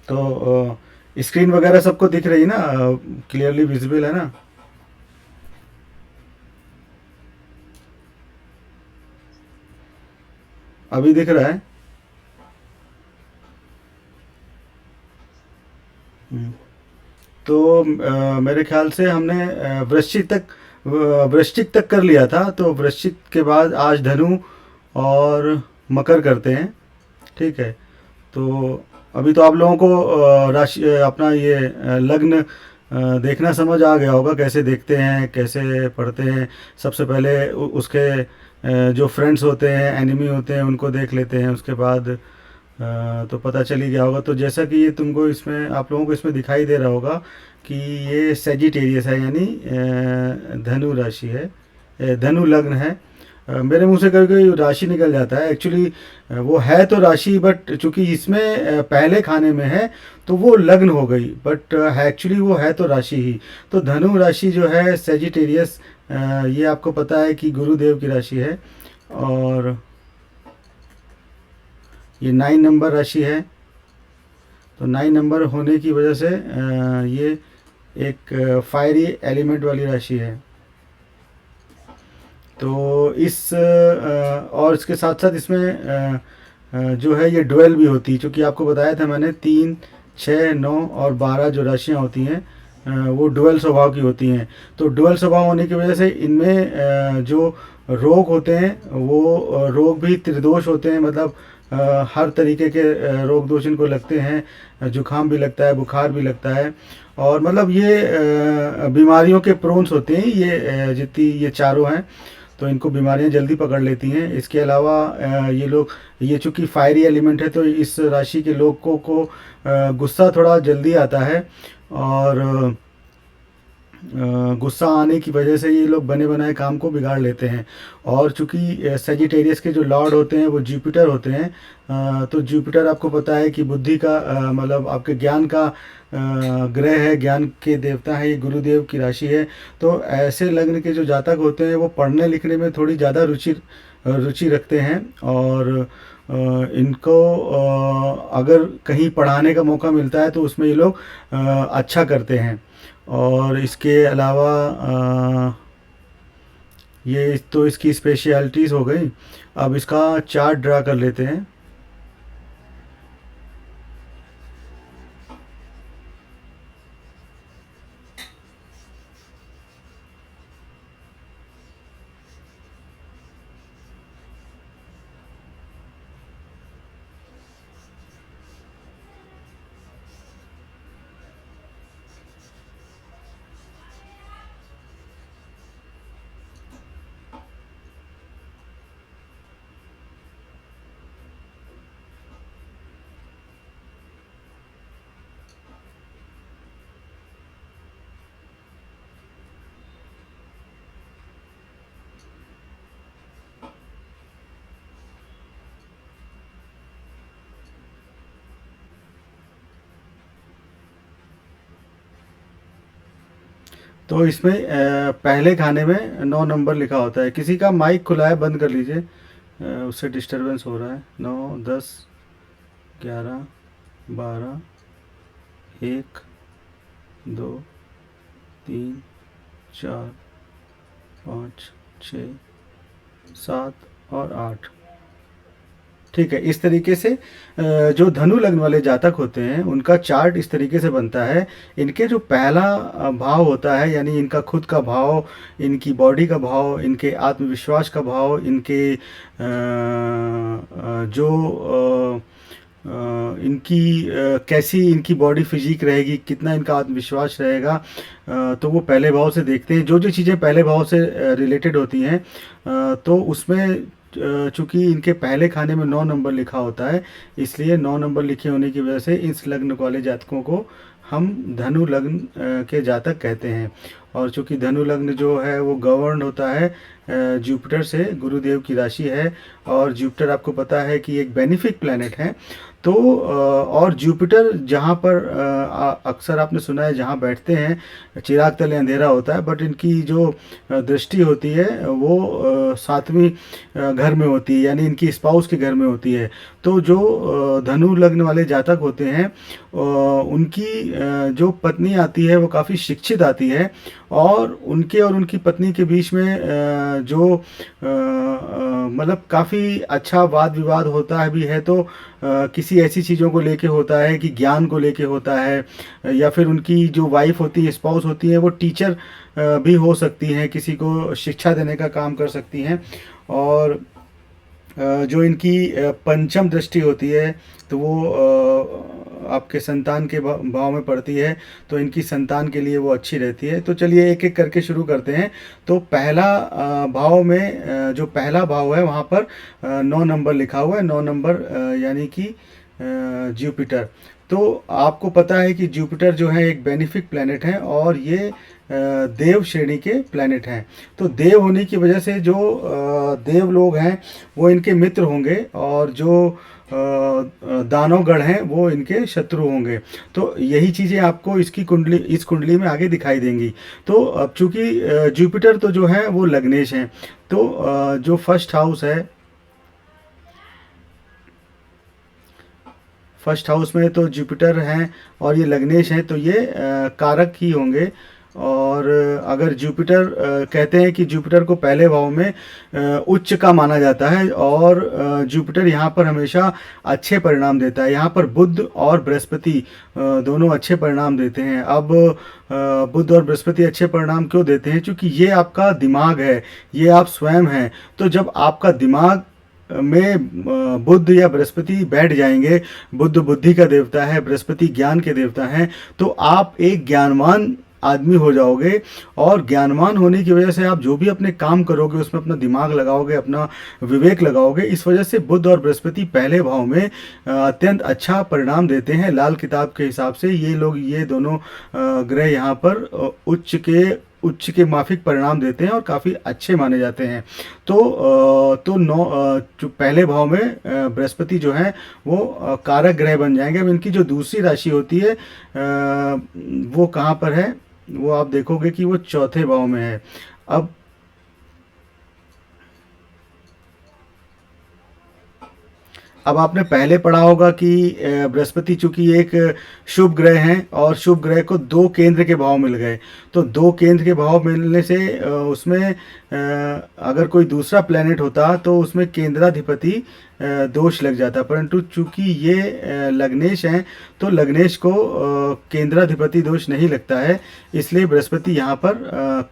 तो स्क्रीन वगैरह सबको दिख रही ना, क्लियरली विजिबल है ना? अभी दिख रहा है? हम्म। तो मेरे ख्याल से हमने वृश्चिक तक कर लिया था, तो वृश्चिक के बाद आज धनु और मकर करते हैं। ठीक है। तो अभी तो आप लोगों को राशि अपना ये लग्न देखना समझ आ गया होगा, कैसे देखते हैं, कैसे पढ़ते हैं। सबसे पहले उसके जो फ्रेंड्स होते हैं, एनिमी होते हैं, उनको देख लेते हैं। उसके बाद तो पता चल ही गया होगा। तो जैसा कि ये तुमको इसमें, आप लोगों को इसमें दिखाई दे रहा होगा कि ये सेजिटेरियस है, यानी धनु राशि है, धनु लग्न है। मेरे मुंह से कभी कभी राशि निकल जाता है, एक्चुअली वो है तो राशि, बट चूंकि इसमें पहले खाने में है तो वो लग्न हो गई, बट एक्चुअली वो है तो राशि ही। तो धनु राशि जो है सेजिटेरियस, ये आपको पता है कि गुरुदेव की राशि है, और ये 9 नंबर राशि है। तो 9 नंबर होने की वजह से ये एक फायरी एलिमेंट वाली राशि है। तो और इसके साथ साथ इसमें जो है ये डुअल भी होती है, क्योंकि आपको बताया था मैंने 3, 6, 9 और 12 जो राशियाँ होती हैं वो डुअल स्वभाव की होती हैं। तो डुअल स्वभाव होने की वजह से इनमें जो रोग होते हैं वो रोग भी त्रिदोष होते हैं, मतलब हर तरीके के रोग दोष इनको लगते हैं। जुकाम भी लगता है, बुखार भी लगता है, और मतलब ये बीमारियों के प्रोन्स होते हैं, ये जितनी ये चारों हैं। तो इनको बीमारियां जल्दी पकड़ लेती हैं। इसके अलावा ये लोग, ये चूँकि फायरी एलिमेंट है, तो इस राशि के लोगों को गुस्सा थोड़ा जल्दी आता है, और गुस्सा आने की वजह से ये लोग बने बनाए काम को बिगाड़ लेते हैं। और चूंकि सेजिटेरियस के जो लॉर्ड होते हैं वो जुपिटर होते हैं, तो जुपिटर आपको पता है कि बुद्धि का मतलब आपके ज्ञान का ग्रह है, ज्ञान के देवता है, ये गुरुदेव की राशि है। तो ऐसे लग्न के जो जातक होते हैं वो पढ़ने लिखने में थोड़ी ज़्यादा रुचि रखते हैं, और इनको अगर कहीं पढ़ाने का मौका मिलता है तो उसमें ये लोग अच्छा करते हैं। और इसके अलावा ये तो इसकी स्पेशलिटीज़ हो गई। अब इसका चार्ट ड्रा कर लेते हैं। तो इसमें पहले खाने में 9 नंबर लिखा होता है। किसी का माइक खुला है, बंद कर लीजिए, उससे डिस्टरबेंस हो रहा है। 9, 10, 11, 12, 1, 2, 3, 4, 5, 6, 7 और 8। ठीक है। इस तरीके से जो धनु लग्न वाले जातक होते हैं उनका चार्ट इस तरीके से बनता है। इनके जो पहला भाव होता है, यानी इनका खुद का भाव, इनकी बॉडी का भाव, इनके आत्मविश्वास का भाव, इनके जो इनकी कैसी इनकी बॉडी फिजिक रहेगी, कितना इनका आत्मविश्वास रहेगा, तो वो पहले भाव से देखते हैं। जो जो चीज़ें पहले भाव से रिलेटेड होती हैं, तो उसमें चूंकि इनके पहले खाने में 9 नंबर लिखा होता है, इसलिए 9 नंबर लिखे होने की वजह से इस लग्न वाले जातकों को हम धनु लग्न के जातक कहते हैं। और चूंकि धनु लग्न जो है वो गवर्न होता है जुपिटर से, गुरुदेव की राशि है, और जुपिटर आपको पता है कि एक बेनिफिक प्लैनेट है। तो और जुपिटर जहाँ पर अक्सर आपने सुना है जहाँ बैठते हैं चिराग तले अंधेरा होता है, बट इनकी जो दृष्टि होती है वो सातवीं घर में होती है, यानी इनकी स्पाउस के घर में होती है। तो जो धनु लग्न वाले जातक होते हैं उनकी जो पत्नी आती है वो काफ़ी शिक्षित आती है, और उनकी पत्नी के बीच में जो मतलब काफ़ी अच्छा वाद विवाद होता है भी है, तो किसी ऐसी चीज़ों को लेके होता है कि ज्ञान को लेके होता है, या फिर उनकी जो वाइफ होती है, स्पाउस होती है, वो टीचर भी हो सकती हैं, किसी को शिक्षा देने का काम कर सकती हैं। और जो इनकी पंचम दृष्टि होती है तो वो आपके संतान के भाव में पड़ती है, तो इनकी संतान के लिए वो अच्छी रहती है। तो चलिए एक एक करके शुरू करते हैं। तो पहला भाव में जो पहला भाव है वहाँ पर 9 नंबर लिखा हुआ है, 9 नंबर यानी कि जुपिटर। तो आपको पता है कि जुपिटर जो है एक बेनिफिक प्लैनेट है, और ये देव श्रेणी के प्लैनेट हैं। तो देव होने की वजह से जो देव लोग हैं वो इनके मित्र होंगे, और जो दानवगण हैं वो इनके शत्रु होंगे। तो यही चीज़ें आपको इस कुंडली में आगे दिखाई देंगी। तो अब चूंकि जुपिटर तो जो है वो लग्नेश हैं, तो जो फर्स्ट हाउस है, फर्स्ट हाउस में तो जुपिटर हैं और ये लग्नेश हैं, तो ये कारक ही होंगे। और अगर जुपिटर कहते हैं कि जुपिटर को पहले भाव में उच्च का माना जाता है, और जुपिटर यहाँ पर हमेशा अच्छे परिणाम देता है। यहाँ पर बुध और बृहस्पति दोनों अच्छे परिणाम देते हैं। अब बुध और बृहस्पति अच्छे परिणाम क्यों देते हैं? क्योंकि ये आपका दिमाग है, ये आप स्वयं हैं। तो जब आपका दिमाग में बुध या बृहस्पति बैठ जाएंगे, बुध बुद्धि का देवता है, बृहस्पति ज्ञान के देवता हैं, तो आप एक ज्ञानवान आदमी हो जाओगे। और ज्ञानवान होने की वजह से आप जो भी अपने काम करोगे उसमें अपना दिमाग लगाओगे, अपना विवेक लगाओगे। इस वजह से बुध और बृहस्पति पहले भाव में अत्यंत अच्छा परिणाम देते हैं। लाल किताब के हिसाब से ये दोनों ग्रह यहाँ पर उच्च के माफिक परिणाम देते हैं और काफ़ी अच्छे माने जाते हैं। तो जो पहले भाव में बृहस्पति जो है वो कारक ग्रह बन जाएंगे। अब इनकी जो दूसरी राशि होती है वो कहाँ पर है, वो आप देखोगे कि वो चौथे भाव में है। अब आपने पहले पढ़ा होगा कि बृहस्पति चूंकि एक शुभ ग्रह हैं, और शुभ ग्रह को 2 केंद्र के भाव मिल गए, तो 2 केंद्र के भाव मिलने से उसमें अगर कोई दूसरा प्लेनेट होता तो उसमें केंद्राधिपति दोष लग जाता। परंतु चूंकि ये लग्नेश हैं तो लग्नेश को केंद्राधिपति दोष नहीं लगता है, इसलिए बृहस्पति यहाँ पर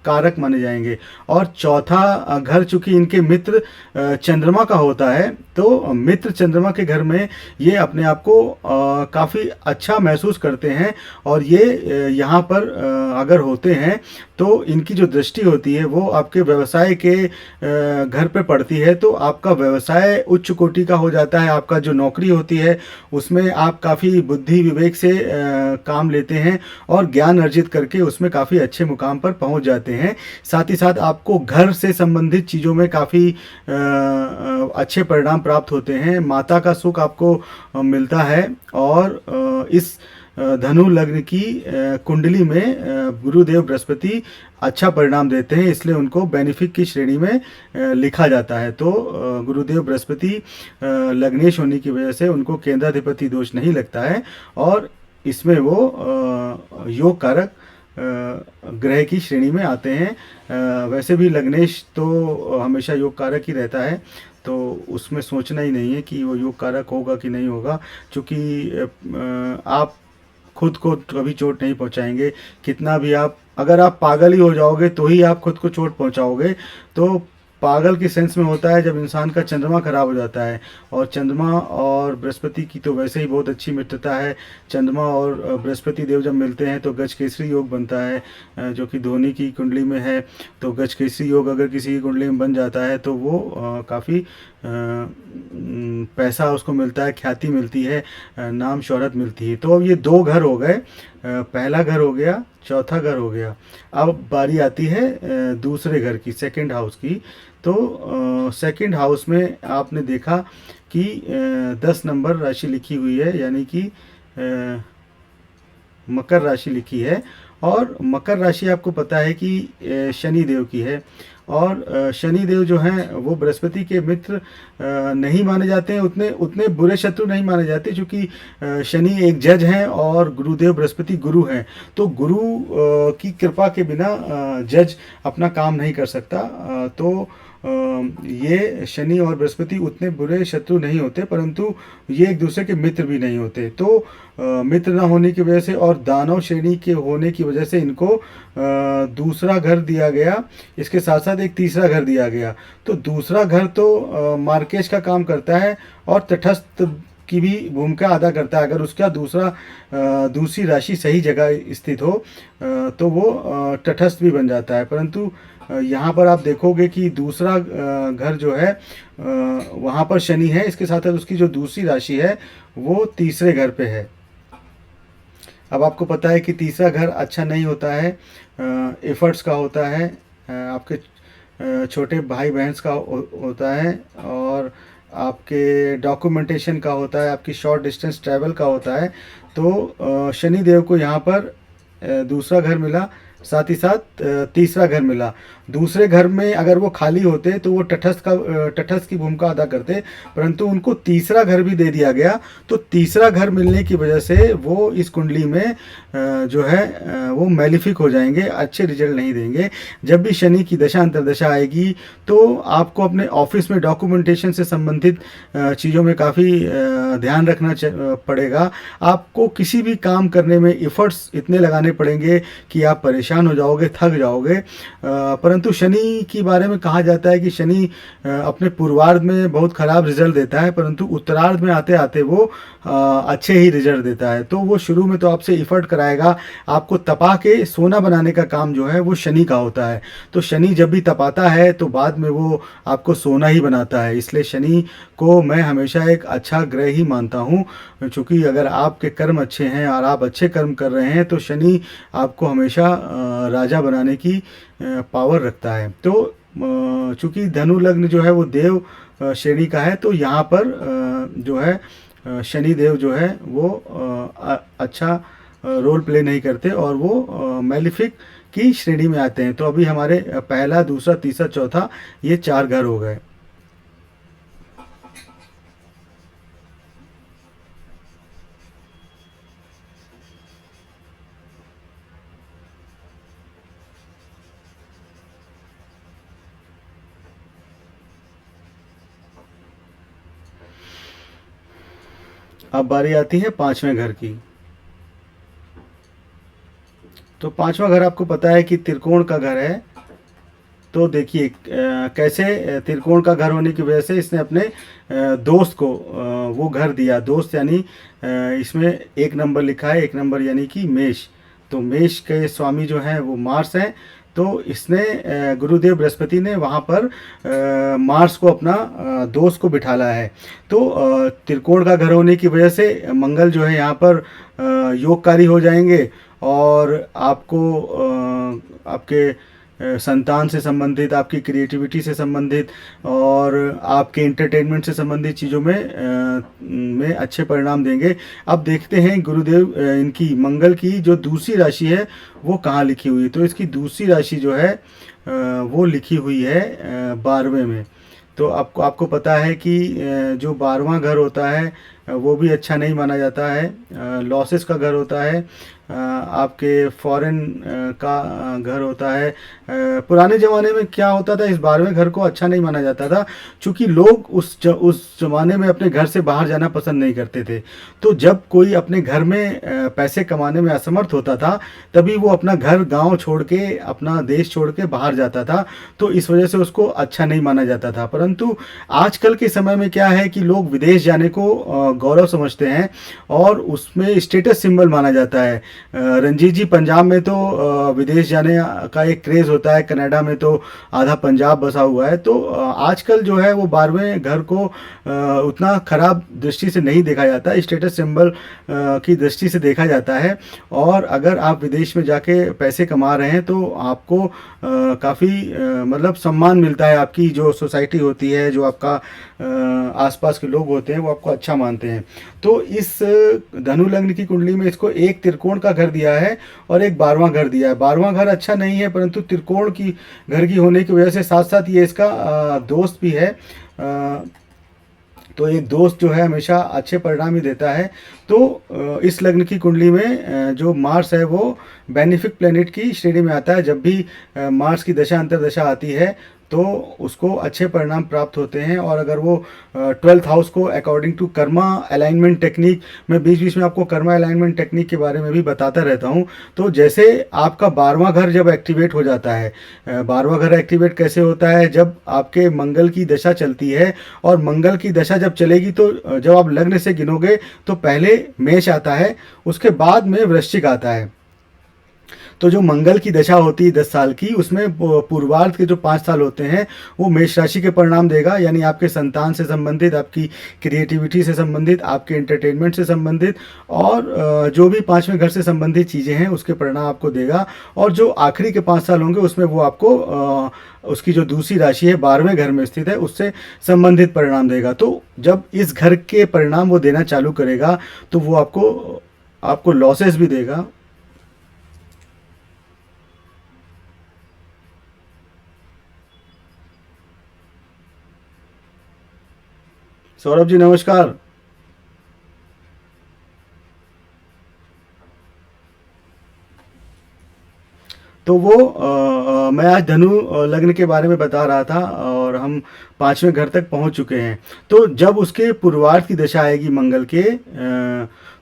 कारक माने जाएंगे। और चौथा घर चूंकि इनके मित्र चंद्रमा का होता है, तो मित्र चंद्रमा के घर में ये अपने आप को काफ़ी अच्छा महसूस करते हैं। और ये यहाँ पर अगर होते हैं तो इनकी जो दृष्टि होती है वो आपके व्यवसाय के घर पे पड़ती है, तो आपका व्यवसाय उच्च कोटि का हो जाता है। आपका जो नौकरी होती है उसमें आप काफ़ी बुद्धि विवेक से काम लेते हैं और ज्ञान अर्जित करके उसमें काफ़ी अच्छे मुकाम पर पहुंच जाते हैं। साथ ही साथ आपको घर से संबंधित चीज़ों में काफ़ी अच्छे परिणाम प्राप्त होते हैं। माता का सुख आपको मिलता है। और इस धनु लग्न की कुंडली में गुरुदेव बृहस्पति अच्छा परिणाम देते हैं, इसलिए उनको बेनिफिक की श्रेणी में लिखा जाता है। तो गुरुदेव बृहस्पति लग्नेश होने की वजह से उनको केंद्राधिपति दोष नहीं लगता है, और इसमें वो योग कारक ग्रह की श्रेणी में आते हैं। वैसे भी लग्नेश तो हमेशा योग कारक ही रहता है, तो उसमें सोचना ही नहीं है कि वो योग कारक होगा कि नहीं होगा, क्योंकि आप खुद को कभी चोट नहीं पहुंचाएंगे। कितना भी अगर आप पागल ही हो जाओगे तो ही आप खुद को चोट पहुंचाओगे। तो पागल के सेंस में होता है जब इंसान का चंद्रमा खराब हो जाता है। और चंद्रमा और बृहस्पति की तो वैसे ही बहुत अच्छी मित्रता है। चंद्रमा और बृहस्पति देव जब मिलते हैं तो गजकेसरी योग बनता है, जो कि धोनी की कुंडली में है। तो गजकेसरी योग अगर किसी की कुंडली में बन जाता है तो वो काफ़ी पैसा उसको मिलता है, ख्याति मिलती है, नाम शोहरत मिलती है। तो अब ये 2 घर हो गए, पहला घर हो गया, चौथा घर हो गया। अब बारी आती है दूसरे घर की, सेकंड हाउस की। तो सेकंड हाउस में आपने देखा की 10 नंबर राशि लिखी हुई है, यानी कि मकर राशि लिखी है। और मकर राशि आपको पता है कि शनि देव की है, और शनि देव जो हैं वो बृहस्पति के मित्र नहीं माने जाते हैं, उतने उतने बुरे शत्रु नहीं माने जाते, क्योंकि शनि एक जज हैं और गुरुदेव बृहस्पति गुरु हैं। तो गुरु की कृपा के बिना जज अपना काम नहीं कर सकता। तो ये शनि और बृहस्पति उतने बुरे शत्रु नहीं होते, परंतु ये एक दूसरे के मित्र भी नहीं होते। तो मित्र ना होने की वजह से और दानव श्रेणी के होने की वजह से इनको दूसरा घर दिया गया, इसके साथ साथ एक तीसरा घर दिया गया। तो दूसरा घर तो मार्केश का काम करता है और तटस्थ की भी भूमिका अदा करता है। अगर उसका दूसरी राशि सही जगह स्थित हो तो वो तटस्थ भी बन जाता है। परंतु यहाँ पर आप देखोगे कि दूसरा घर जो है वहाँ पर शनि है, इसके साथ साथ उसकी जो दूसरी राशि है वो तीसरे घर पे है। अब आपको पता है कि तीसरा घर अच्छा नहीं होता है, एफर्ट्स का होता है, आपके छोटे भाई बहन का होता है, और आपके डॉक्यूमेंटेशन का होता है, आपकी शॉर्ट डिस्टेंस ट्रैवल का होता है। तो शनि देव को यहाँ पर दूसरा घर मिला, साथ ही साथ तीसरा घर मिला। दूसरे घर में अगर वो खाली होते तो वो तटस्थ की भूमिका अदा करते, परंतु उनको तीसरा घर भी दे दिया गया। तो तीसरा घर मिलने की वजह से वो इस कुंडली में जो है वो मैलिफिक हो जाएंगे, अच्छे रिजल्ट नहीं देंगे। जब भी शनि की दशा अंतर्दशा आएगी तो आपको अपने ऑफिस में डॉक्यूमेंटेशन से संबंधित चीज़ों में काफ़ी ध्यान रखना पड़ेगा। आपको किसी भी काम करने में एफर्ट्स इतने लगाने पड़ेंगे कि आप परेशान हो जाओगे, थक जाओगे। परंतु शनि के बारे में कहा जाता है कि शनि अपने पूर्वार्ध में बहुत ख़राब रिजल्ट देता है, परंतु उत्तरार्ध में आते आते वो अच्छे ही रिजल्ट देता है। तो वो शुरू में तो आपसे एफर्ट कराएगा, आपको तपा के सोना बनाने का काम जो है वो शनि का होता है। तो शनि जब भी तपाता है तो बाद में वो आपको सोना ही बनाता है। इसलिए शनि को मैं हमेशा एक अच्छा ग्रह ही मानता हूँ, क्योंकि अगर आपके कर्म अच्छे हैं और आप अच्छे कर्म कर रहे हैं तो शनि आपको हमेशा राजा बनाने की पावर रखता है। तो चूँकि धनु लग्न जो है वो देव श्रेणी का है, तो यहाँ पर जो है शनि देव जो है वो अच्छा रोल प्ले नहीं करते और वो मैलिफिक की श्रेणी में आते हैं। तो अभी हमारे पहला, दूसरा, तीसरा, चौथा, ये 4 घर हो गए। अब बारी आती है 5वें घर की। तो 5वां घर आपको पता है कि त्रिकोण का घर है। तो देखिए कैसे त्रिकोण का घर होने की वजह से इसने अपने दोस्त को वो घर दिया। दोस्त यानी इसमें 1 नंबर लिखा है, 1 नंबर यानी कि मेष। तो मेष के स्वामी जो हैं वो मार्स हैं। तो इसने गुरुदेव बृहस्पति ने वहाँ पर मार्स को अपना दोस्त को बिठाला है। तो त्रिकोण का घर होने की वजह से मंगल जो है यहाँ पर योगकारी हो जाएंगे, और आपको आपके संतान से संबंधित, आपकी क्रिएटिविटी से संबंधित और आपके एंटरटेनमेंट से संबंधित चीज़ों में अच्छे परिणाम देंगे। अब देखते हैं गुरुदेव इनकी मंगल की जो दूसरी राशि है वो कहाँ लिखी हुई है। तो इसकी दूसरी राशि जो है वो लिखी हुई है 12वें में। तो आपको पता है कि जो 12वां घर होता है वो भी अच्छा नहीं माना जाता है, लॉसेस का घर होता है, आपके फॉरेन का घर होता है। पुराने ज़माने में क्या होता था, इस 12वें घर को अच्छा नहीं माना जाता था, क्योंकि लोग उस ज़माने में अपने घर से बाहर जाना पसंद नहीं करते थे। तो जब कोई अपने घर में पैसे कमाने में असमर्थ होता था तभी वो अपना घर गांव छोड़ के, अपना देश छोड़ के बाहर जाता था। तो इस वजह से उसको अच्छा नहीं माना जाता था। परंतु आजकल के समय में क्या है कि लोग विदेश जाने को गौरव समझते हैं और उसमें स्टेटस सिंबल माना जाता है। रंजीत जी, पंजाब में तो विदेश जाने का एक क्रेज़ होता है, कनाडा में तो आधा पंजाब बसा हुआ है। तो आजकल जो है वो 12वें घर को उतना ख़राब दृष्टि से नहीं देखा जाता, स्टेटस सिंबल की दृष्टि से देखा जाता है। और अगर आप विदेश में जाके पैसे कमा रहे हैं तो आपको काफ़ी मतलब सम्मान मिलता है, आपकी जो सोसाइटी होती है, जो आपका आसपास के लोग होते हैं वो आपको अच्छा मानते हैं। तो इस धनु लग्न की कुंडली में इसको एक त्रिकोण का घर दिया है और एक 12वां घर दिया है। 12वां घर अच्छा नहीं है, परंतु त्रिकोण की घर की होने की वजह से साथ साथ ये इसका दोस्त भी है। तो एक दोस्त जो है हमेशा अच्छे परिणाम ही देता है। तो इस लग्न की कुंडली में जो मार्स है वो बेनिफिक प्लेनेट की श्रेणी में आता है। जब भी मार्स की दशा अंतर्दशा आती है तो उसको अच्छे परिणाम प्राप्त होते हैं। और अगर वो 12th हाउस को according to karma alignment technique, मैं बीच बीच में आपको कर्मा अलाइनमेंट टेक्निक के बारे में भी बताता रहता हूँ। तो जैसे आपका 12वां घर जब एक्टिवेट हो जाता है, 12वां घर एक्टिवेट कैसे होता है, जब आपके मंगल की दशा चलती है, और मंगल की दशा जब चलेगी तो जब आप लग्न से गिनोगे तो पहले मेष आता है, उसके बाद में वृश्चिक आता है। तो जो मंगल की दशा होती है 10 साल की, उसमें पूर्वार्ध के जो 5 साल होते हैं वो मेष राशि के परिणाम देगा, यानी आपके संतान से संबंधित, आपकी क्रिएटिविटी से संबंधित, आपके एंटरटेनमेंट से संबंधित, और जो भी 5वें घर से संबंधित चीज़ें हैं उसके परिणाम आपको देगा। और जो आखिरी के 5 साल होंगे उसमें वो आपको उसकी जो दूसरी राशि है 12वें घर में स्थित है उससे संबंधित परिणाम देगा। तो जब इस घर के परिणाम वो देना चालू करेगा तो वो आपको लॉसेस भी देगा। सौरभ जी नमस्कार। तो वो मैं आज धनु लग्न के बारे में बता रहा था और हम 5वें घर तक पहुंच चुके हैं। तो जब उसके पूर्वार्ध की दशा आएगी मंगल के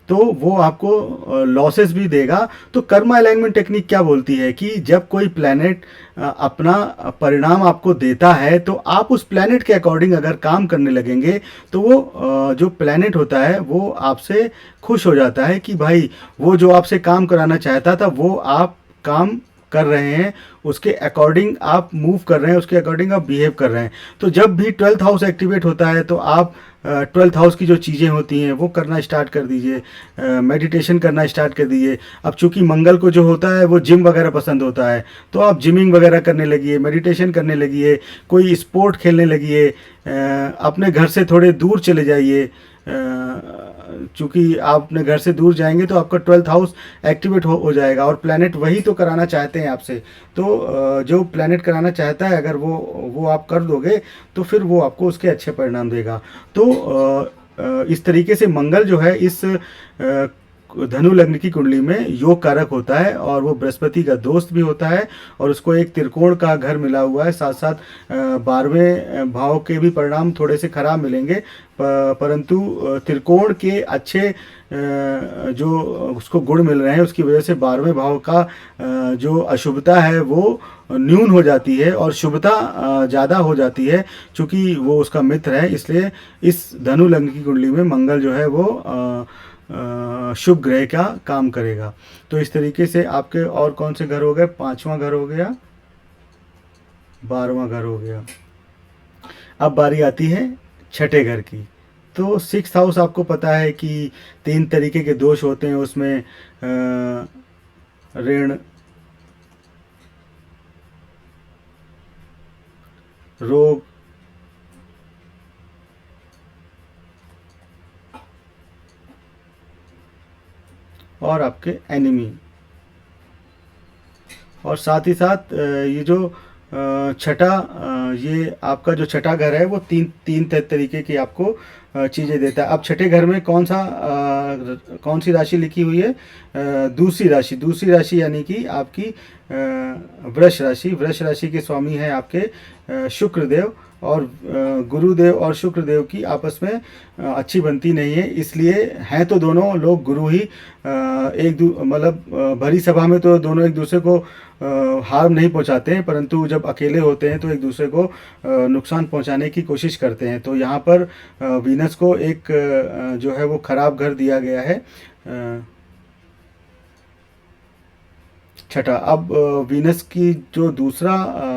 तो वो आपको लॉसेस भी देगा। तो कर्मा अलाइनमेंट टेक्निक क्या बोलती है कि जब कोई प्लैनेट अपना परिणाम आपको देता है तो आप उस प्लैनेट के अकॉर्डिंग अगर काम करने लगेंगे तो वो जो प्लैनेट होता है वो आपसे खुश हो जाता है कि भाई वो जो आपसे काम कराना चाहता था वो आप काम कर रहे हैं, उसके अकॉर्डिंग आप मूव कर रहे हैं, उसके अकॉर्डिंग आप बिहेव कर रहे हैं। तो जब भी 12th हाउस एक्टिवेट होता है तो आप 12th हाउस की जो चीज़ें होती हैं वो करना स्टार्ट कर दीजिए, मेडिटेशन करना स्टार्ट कर दीजिए। अब चूंकि मंगल को जो होता है वो जिम वगैरह पसंद होता है तो आप जिमिंग वगैरह करने लगिए, मेडिटेशन करने लगिए, कोई स्पोर्ट खेलने लगिए, अपने घर से थोड़े दूर चले जाइए। चूँकि आप अपने घर से दूर जाएंगे तो आपका 12th हाउस एक्टिवेट हो जाएगा और प्लैनेट वही तो कराना चाहते हैं आपसे। तो जो प्लैनेट कराना चाहता है अगर वो आप कर दोगे तो फिर वो आपको उसके अच्छे परिणाम देगा। तो इस तरीके से मंगल जो है इस धनु लग्न की कुंडली में योग कारक होता है और वो बृहस्पति का दोस्त भी होता है और उसको एक त्रिकोण का घर मिला हुआ है। साथ साथ 12वें भाव के भी परिणाम थोड़े से खराब मिलेंगे, परंतु त्रिकोण के अच्छे जो उसको गुण मिल रहे हैं उसकी वजह से 12वें भाव का जो अशुभता है वो न्यून हो जाती है और शुभता ज़्यादा हो जाती है, क्योंकि वो उसका मित्र है। इसलिए इस धनु लग्न की कुंडली में मंगल जो है वो शुभ ग्रह का काम करेगा। तो इस तरीके से आपके और कौन से घर हो गए, 5वां घर हो गया, 12वां घर हो गया। अब बारी आती है छठे घर की। तो 6th हाउस आपको पता है कि 3 तरीके के दोष होते हैं उसमें, ऋण, रोग, और आपके एनिमी। और साथ ही साथ ये जो छठा, ये आपका जो छठा घर है वो तीन तरीके की आपको चीज़ें देता है। अब छठे घर में कौन सी राशि लिखी हुई है, दूसरी राशि यानी कि आपकी वृष राशि। वृष राशि के स्वामी हैं आपके शुक्रदेव। और गुरुदेव और शुक्रदेव की आपस में अच्छी बनती नहीं है। इसलिए हैं तो दोनों लोग गुरु ही, मतलब भरी सभा में तो दोनों एक दूसरे को हार्म नहीं पहुंचाते हैं, परंतु जब अकेले होते हैं तो एक दूसरे को नुकसान पहुंचाने की कोशिश करते हैं। तो यहाँ पर वीनस को एक जो है वो खराब घर दिया गया है। छठा, अब वीनस की जो दूसरा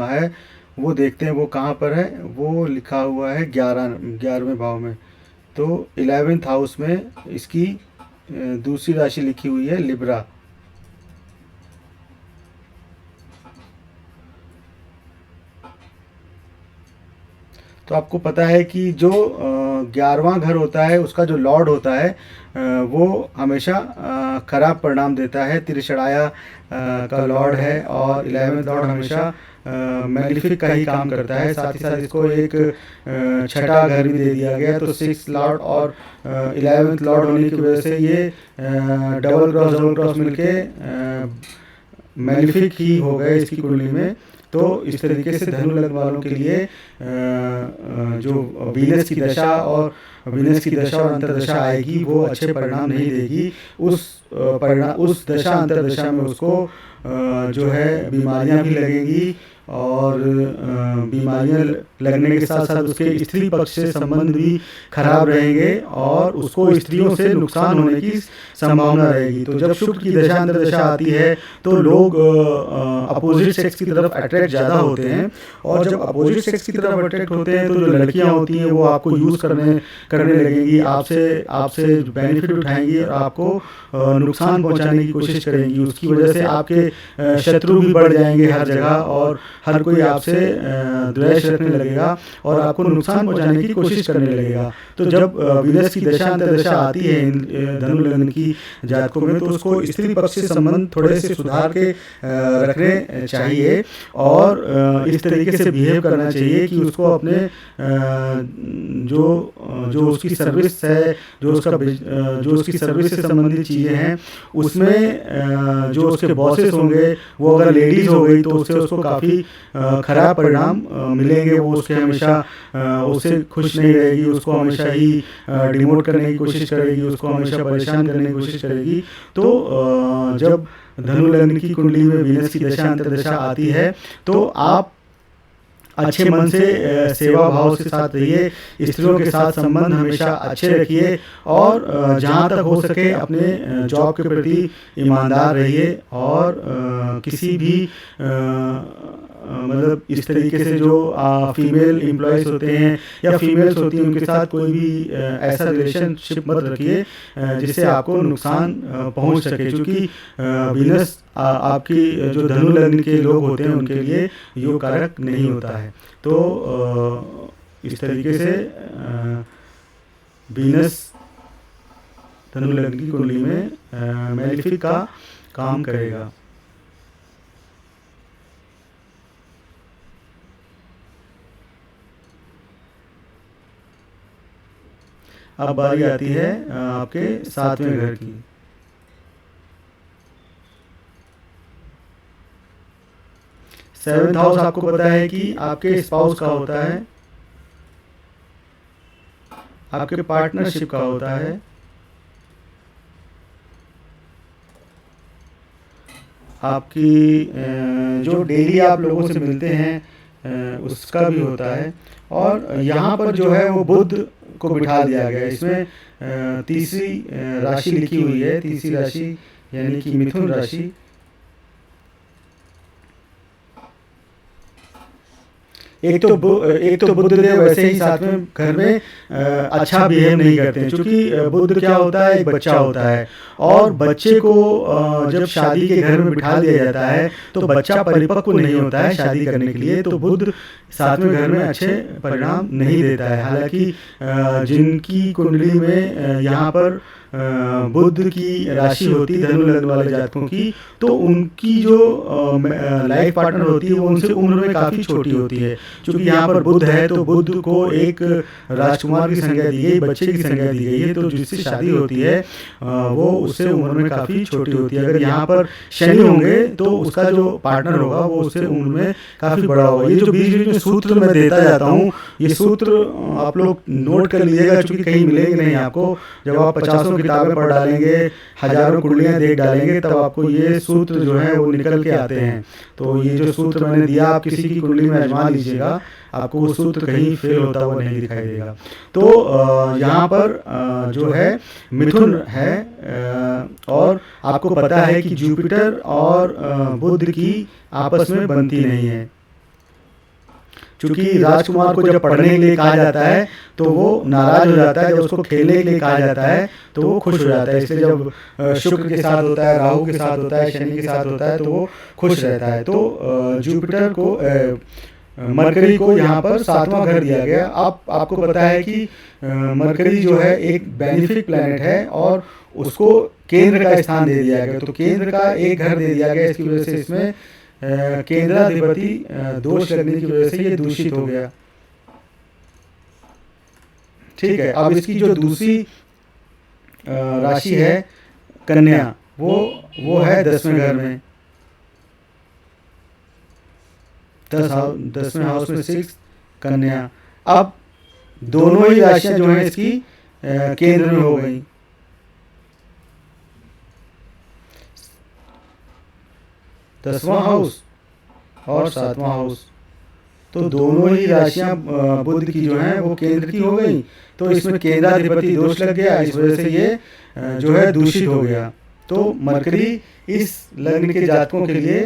है वो देखते हैं, वो कहाँ पर है। वो लिखा हुआ है 11वें भाव में। तो 11th हाउस में इसकी दूसरी राशि लिखी हुई है लिब्रा। तो आपको पता है कि जो 11वां घर होता है उसका जो लॉर्ड होता है वो हमेशा खराब परिणाम देता है। तिरछड़ाया का लॉर्ड है और 11वें लॉर्ड हमेशा मैलिफिक का ही काम करता है। साथ ही साथ इसको एक छठा घर भी दे दिया गया। तो 6th लॉर्ड और 11th लॉर्ड होने की वजह से ये डबल क्रॉस मिलके मैलिफिक ही हो गए इसकी कुंडली में। तो इस तरीके से धनु लग्न वालों के लिए जो वीनस की दशा और अंतर्दशा आएगी वो अच्छे परिणाम नहीं देगी। उस दशा अंतर्दशा में उसको जो है बीमारियां भी लगेंगी और बीमारियां लगने के साथ साथ उसके स्त्री पक्ष से संबंध भी खराब रहेंगे और उसको स्त्रियों से नुकसान होने की संभावना रहेगी। तो जब शुक्र की दशा अंतर्दशा आती है तो लोग अपोजिट सेक्स की तरफ अट्रैक्ट ज़्यादा होते हैं, और जब अपोजिट सेक्स की तरफ अट्रैक्ट होते हैं तो जो लड़कियां होती हैं वो आपको यूज़ करने लगेंगी, आपसे बेनिफिट उठाएंगी और आपको नुकसान पहुंचाने की कोशिश करेंगी। उसकी वजह से आपके शत्रु भी बढ़ जाएंगे हर जगह और हर कोई आपसे द्वेष रखने लगेगा और आपको नुकसान पहुंचाने की कोशिश करने लगेगा। तो जब वीनस की दशा अंतर्दशा आती है धनु लग्न की जातकों में तो उसको स्त्री पक्ष से संबंध थोड़े से सुधार के रखने चाहिए और इस तरीके से बिहेव करना चाहिए कि उसको अपने जो उसकी सर्विस है, जो उसकी सर्विस से संबंधित चीज़ें हैं उसमें जो उसके बॉसेस होंगे वो अगर लेडीज़ हो गई तो उसको काफ़ी खराब परिणाम मिलेंगे। वो उसके हमेशा उससे खुश नहीं रहेगी, उसको हमेशा ही डिमोट करने की कोशिश करेगी, उसको हमेशा परेशान करने की कोशिश करेगी। तो जब धनु लग्न की कुंडली में वीनस की दशा अंतर्दशा आती है तो आप अच्छे मन से सेवा भाव के साथ रहिए, स्त्रियों के साथ संबंध हमेशा अच्छे रखिए और जहाँ तक हो सके अपने जॉब के प्रति ईमानदार रहिए और किसी भी मतलब इस तरीके से जो फीमेल एम्प्लॉयज़ होते हैं या फीमेल्स होती हैं उनके साथ कोई भी ऐसा रिलेशनशिप मत रखिए जिससे आपको नुकसान पहुंच सके, क्योंकि वीनस आपकी जो धनु लग्न के लोग होते हैं उनके लिए योग कारक नहीं होता है। तो इस तरीके से वीनस धनु लग्न की कुंडली में मैलिफिक का काम करेगा। अब बारी आती है आपके 7वें घर की। सेवेंथ हाउस आपको पता है कि आपके स्पाउस का होता है, आपके पार्टनरशिप का होता है, आपकी जो डेली आप लोगों से मिलते हैं उसका भी होता है। और यहाँ पर जो है वो बुध को बिठा दिया गया है। इसमें तीसरी राशि लिखी हुई है, तीसरी राशि यानी कि मिथुन राशि। एक तो बुध देव वैसे ही 7वें घर में अच्छा बिहेव नहीं करते हैं, क्योंकि बुध क्या होता है, एक बच्चा होता है और बच्चे को जब शादी के घर में बिठा दिया जाता है तो बच्चा परिपक्व नहीं होता है शादी करने के लिए। तो बुध 7वें घर में अच्छे परिणाम नहीं देता है। हालांकि जिनकी कुंडली में यहाँ पर बुध की राशि होती है धनु लग्न वाले जातकों की, तो उनकी जो लाइफ पार्टनर होती है वो उनसे उम्र में काफ़ी छोटी होती है। क्योंकि यहाँ पर बुध है तो बुध को एक राजकुमार की संज्ञा दी गई, बच्चे की संज्ञा दी गई है। तो जिससे शादी होती है वो उससे उम्र में काफ़ी छोटी होती है। अगर यहाँ पर शनि होंगे तो उसका जो पार्टनर होगा वो उससे उम्र में काफ़ी बड़ा होगा। ये जो बीच बीच में सूत्र मैं देता जाता हूँ ये सूत्र आप लोग नोट कर लीजिएगा, चूँकि कहीं मिलेंगे नहीं आपको। जब आप 50 किताबें पढ़ डालेंगे, हज़ारों कुंडलियाँ देख डालेंगे, तब आपको ये सूत्र जो है वो निकल के आते हैं। तो ये जो सूत्र मैंने दिया, आप किसी की कुंडली में आजमा लीजिएगा, आपको वो सूत्र कहीं फेल होता हुआ नहीं दिखाई देगा। तो यहाँ पर जो है मिथुन है, और आपको पता है कि जुपिटर और बुध की आपस में बनती नहीं है। चूंकि राजकुमार को जब पढ़ने के लिए कहा जाता है तो वो नाराज हो जाता है, जब उसको खेलने के लिए कहा जाता है तो वो खुश हो जाता है। इसलिए जब शुक्र के साथ होता है, राहु के साथ होता है, शनि के साथ होता है तो वो खुश रहता है। तो जुपिटर को मरकरी को यहाँ पर 7वां घर दिया गया। आपको पता है कि मरकरी जो है एक बेनिफिक प्लैनेट है और उसको केंद्र का स्थान दे दिया गया। तो केंद्र का एक घर दे दिया गया, इसकी वजह से इसमें केंद्राधिपति दोष लगने की वजह से ये दूषित हो गया। ठीक है, अब इसकी जो दूसरी राशि है कन्या, वो है 10वें घर में, 10वें हाउस में 6 कन्या। अब दोनों ही राशियां जो हैं इसकी केंद्र में हो गई। दसवां हाउस और 7वां हाउस, तो दोनों ही राशियां बुध की जो हैं वो केंद्र की हो गई। तो इसमें केंद्राधिपति दोष लग गया, इस वजह से ये जो है दूषित हो गया। तो मरकरी इस लग्न के जातकों के लिए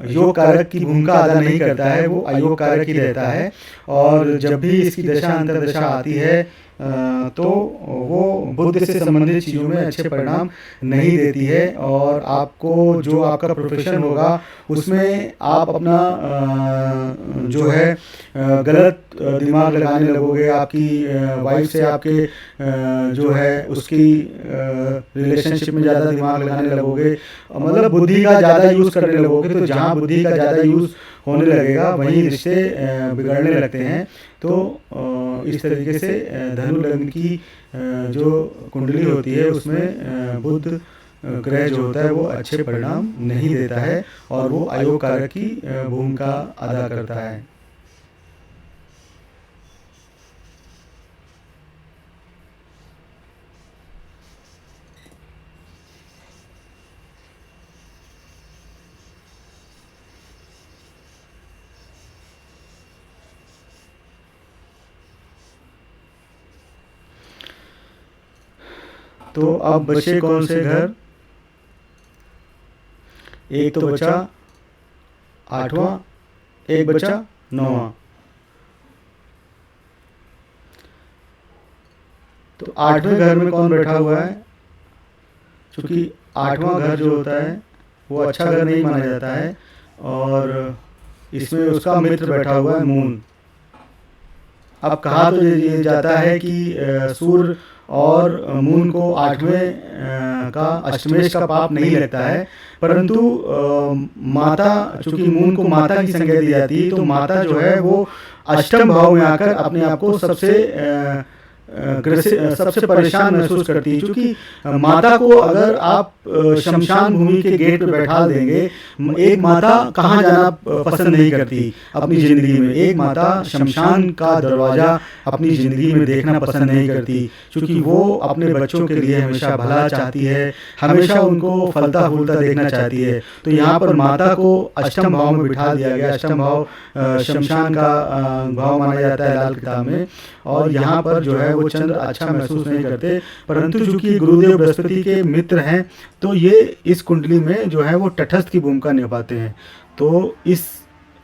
योग कारक की भूमिका अदा नहीं करता है, वो अयोग कारक ही रहता है। और जब भी इसकी दशा अंतर्दशा आती है तो वो बुध से संबंधित चीज़ों में अच्छे परिणाम नहीं देती है। और आपको जो आपका प्रोफेशन होगा उसमें आप अपना जो है गलत दिमाग लगाने लगोगे, आपकी वाइफ से आपके जो है उसकी रिलेशनशिप में ज़्यादा दिमाग लगाने लगोगे, मतलब बुद्धि का ज़्यादा यूज़ करने लगोगे। तो जहाँ बुद्धि का ज़्यादा यूज़ होने लगेगा वहीं रिश्ते बिगड़ने लगते हैं। तो इस तरीके से धनु लग्न की जो कुंडली होती है उसमें बुध ग्रह जो होता है वो अच्छे परिणाम नहीं देता है और वो अयोग कारक की भूमिका अदा करता है। तो अब बचे कौन से घर? एक तो बचा 8वां, एक बचा 9वां। तो 8वें घर में कौन बैठा हुआ है? क्योंकि 8वां घर जो होता है वो अच्छा घर नहीं माना जाता है और इसमें उसका मित्र बैठा हुआ है मून। अब कहा तो ये जाता है कि सूर्य और मून को 8वें का अष्टमेश का पाप नहीं लगता है, परंतु माता, चूंकि मून को माता की संज्ञा दी जाती है, तो माता जो है वो अष्टम भाव में आकर अपने आप को सबसे परेशान महसूस करती है। क्योंकि माता को अगर आप शमशान भूमि के गेट पे बैठा देंगे, एक माता कहाँ जाना पसंद नहीं करती अपनी ज़िंदगी में। एक माता शमशान का दरवाज़ा अपनी ज़िंदगी में देखना पसंद नहीं करती, क्योंकि वो अपने बच्चों के लिए हमेशा भला चाहती है, हमेशा उनको फलता फूलता देखना चाहती है। तो यहाँ पर माता को अष्टम भाव में बिठा दिया गया। अष्टम भाव शमशान का भाव माना जाता है लाल किताब में, और यहाँ पर जो है वो चंद्र अच्छा महसूस नहीं करते, परंतु चूंकि गुरुदेव बृहस्पति के मित्र हैं तो ये इस कुंडली में जो है वो तटस्थ की भूमिका निभाते हैं। तो इस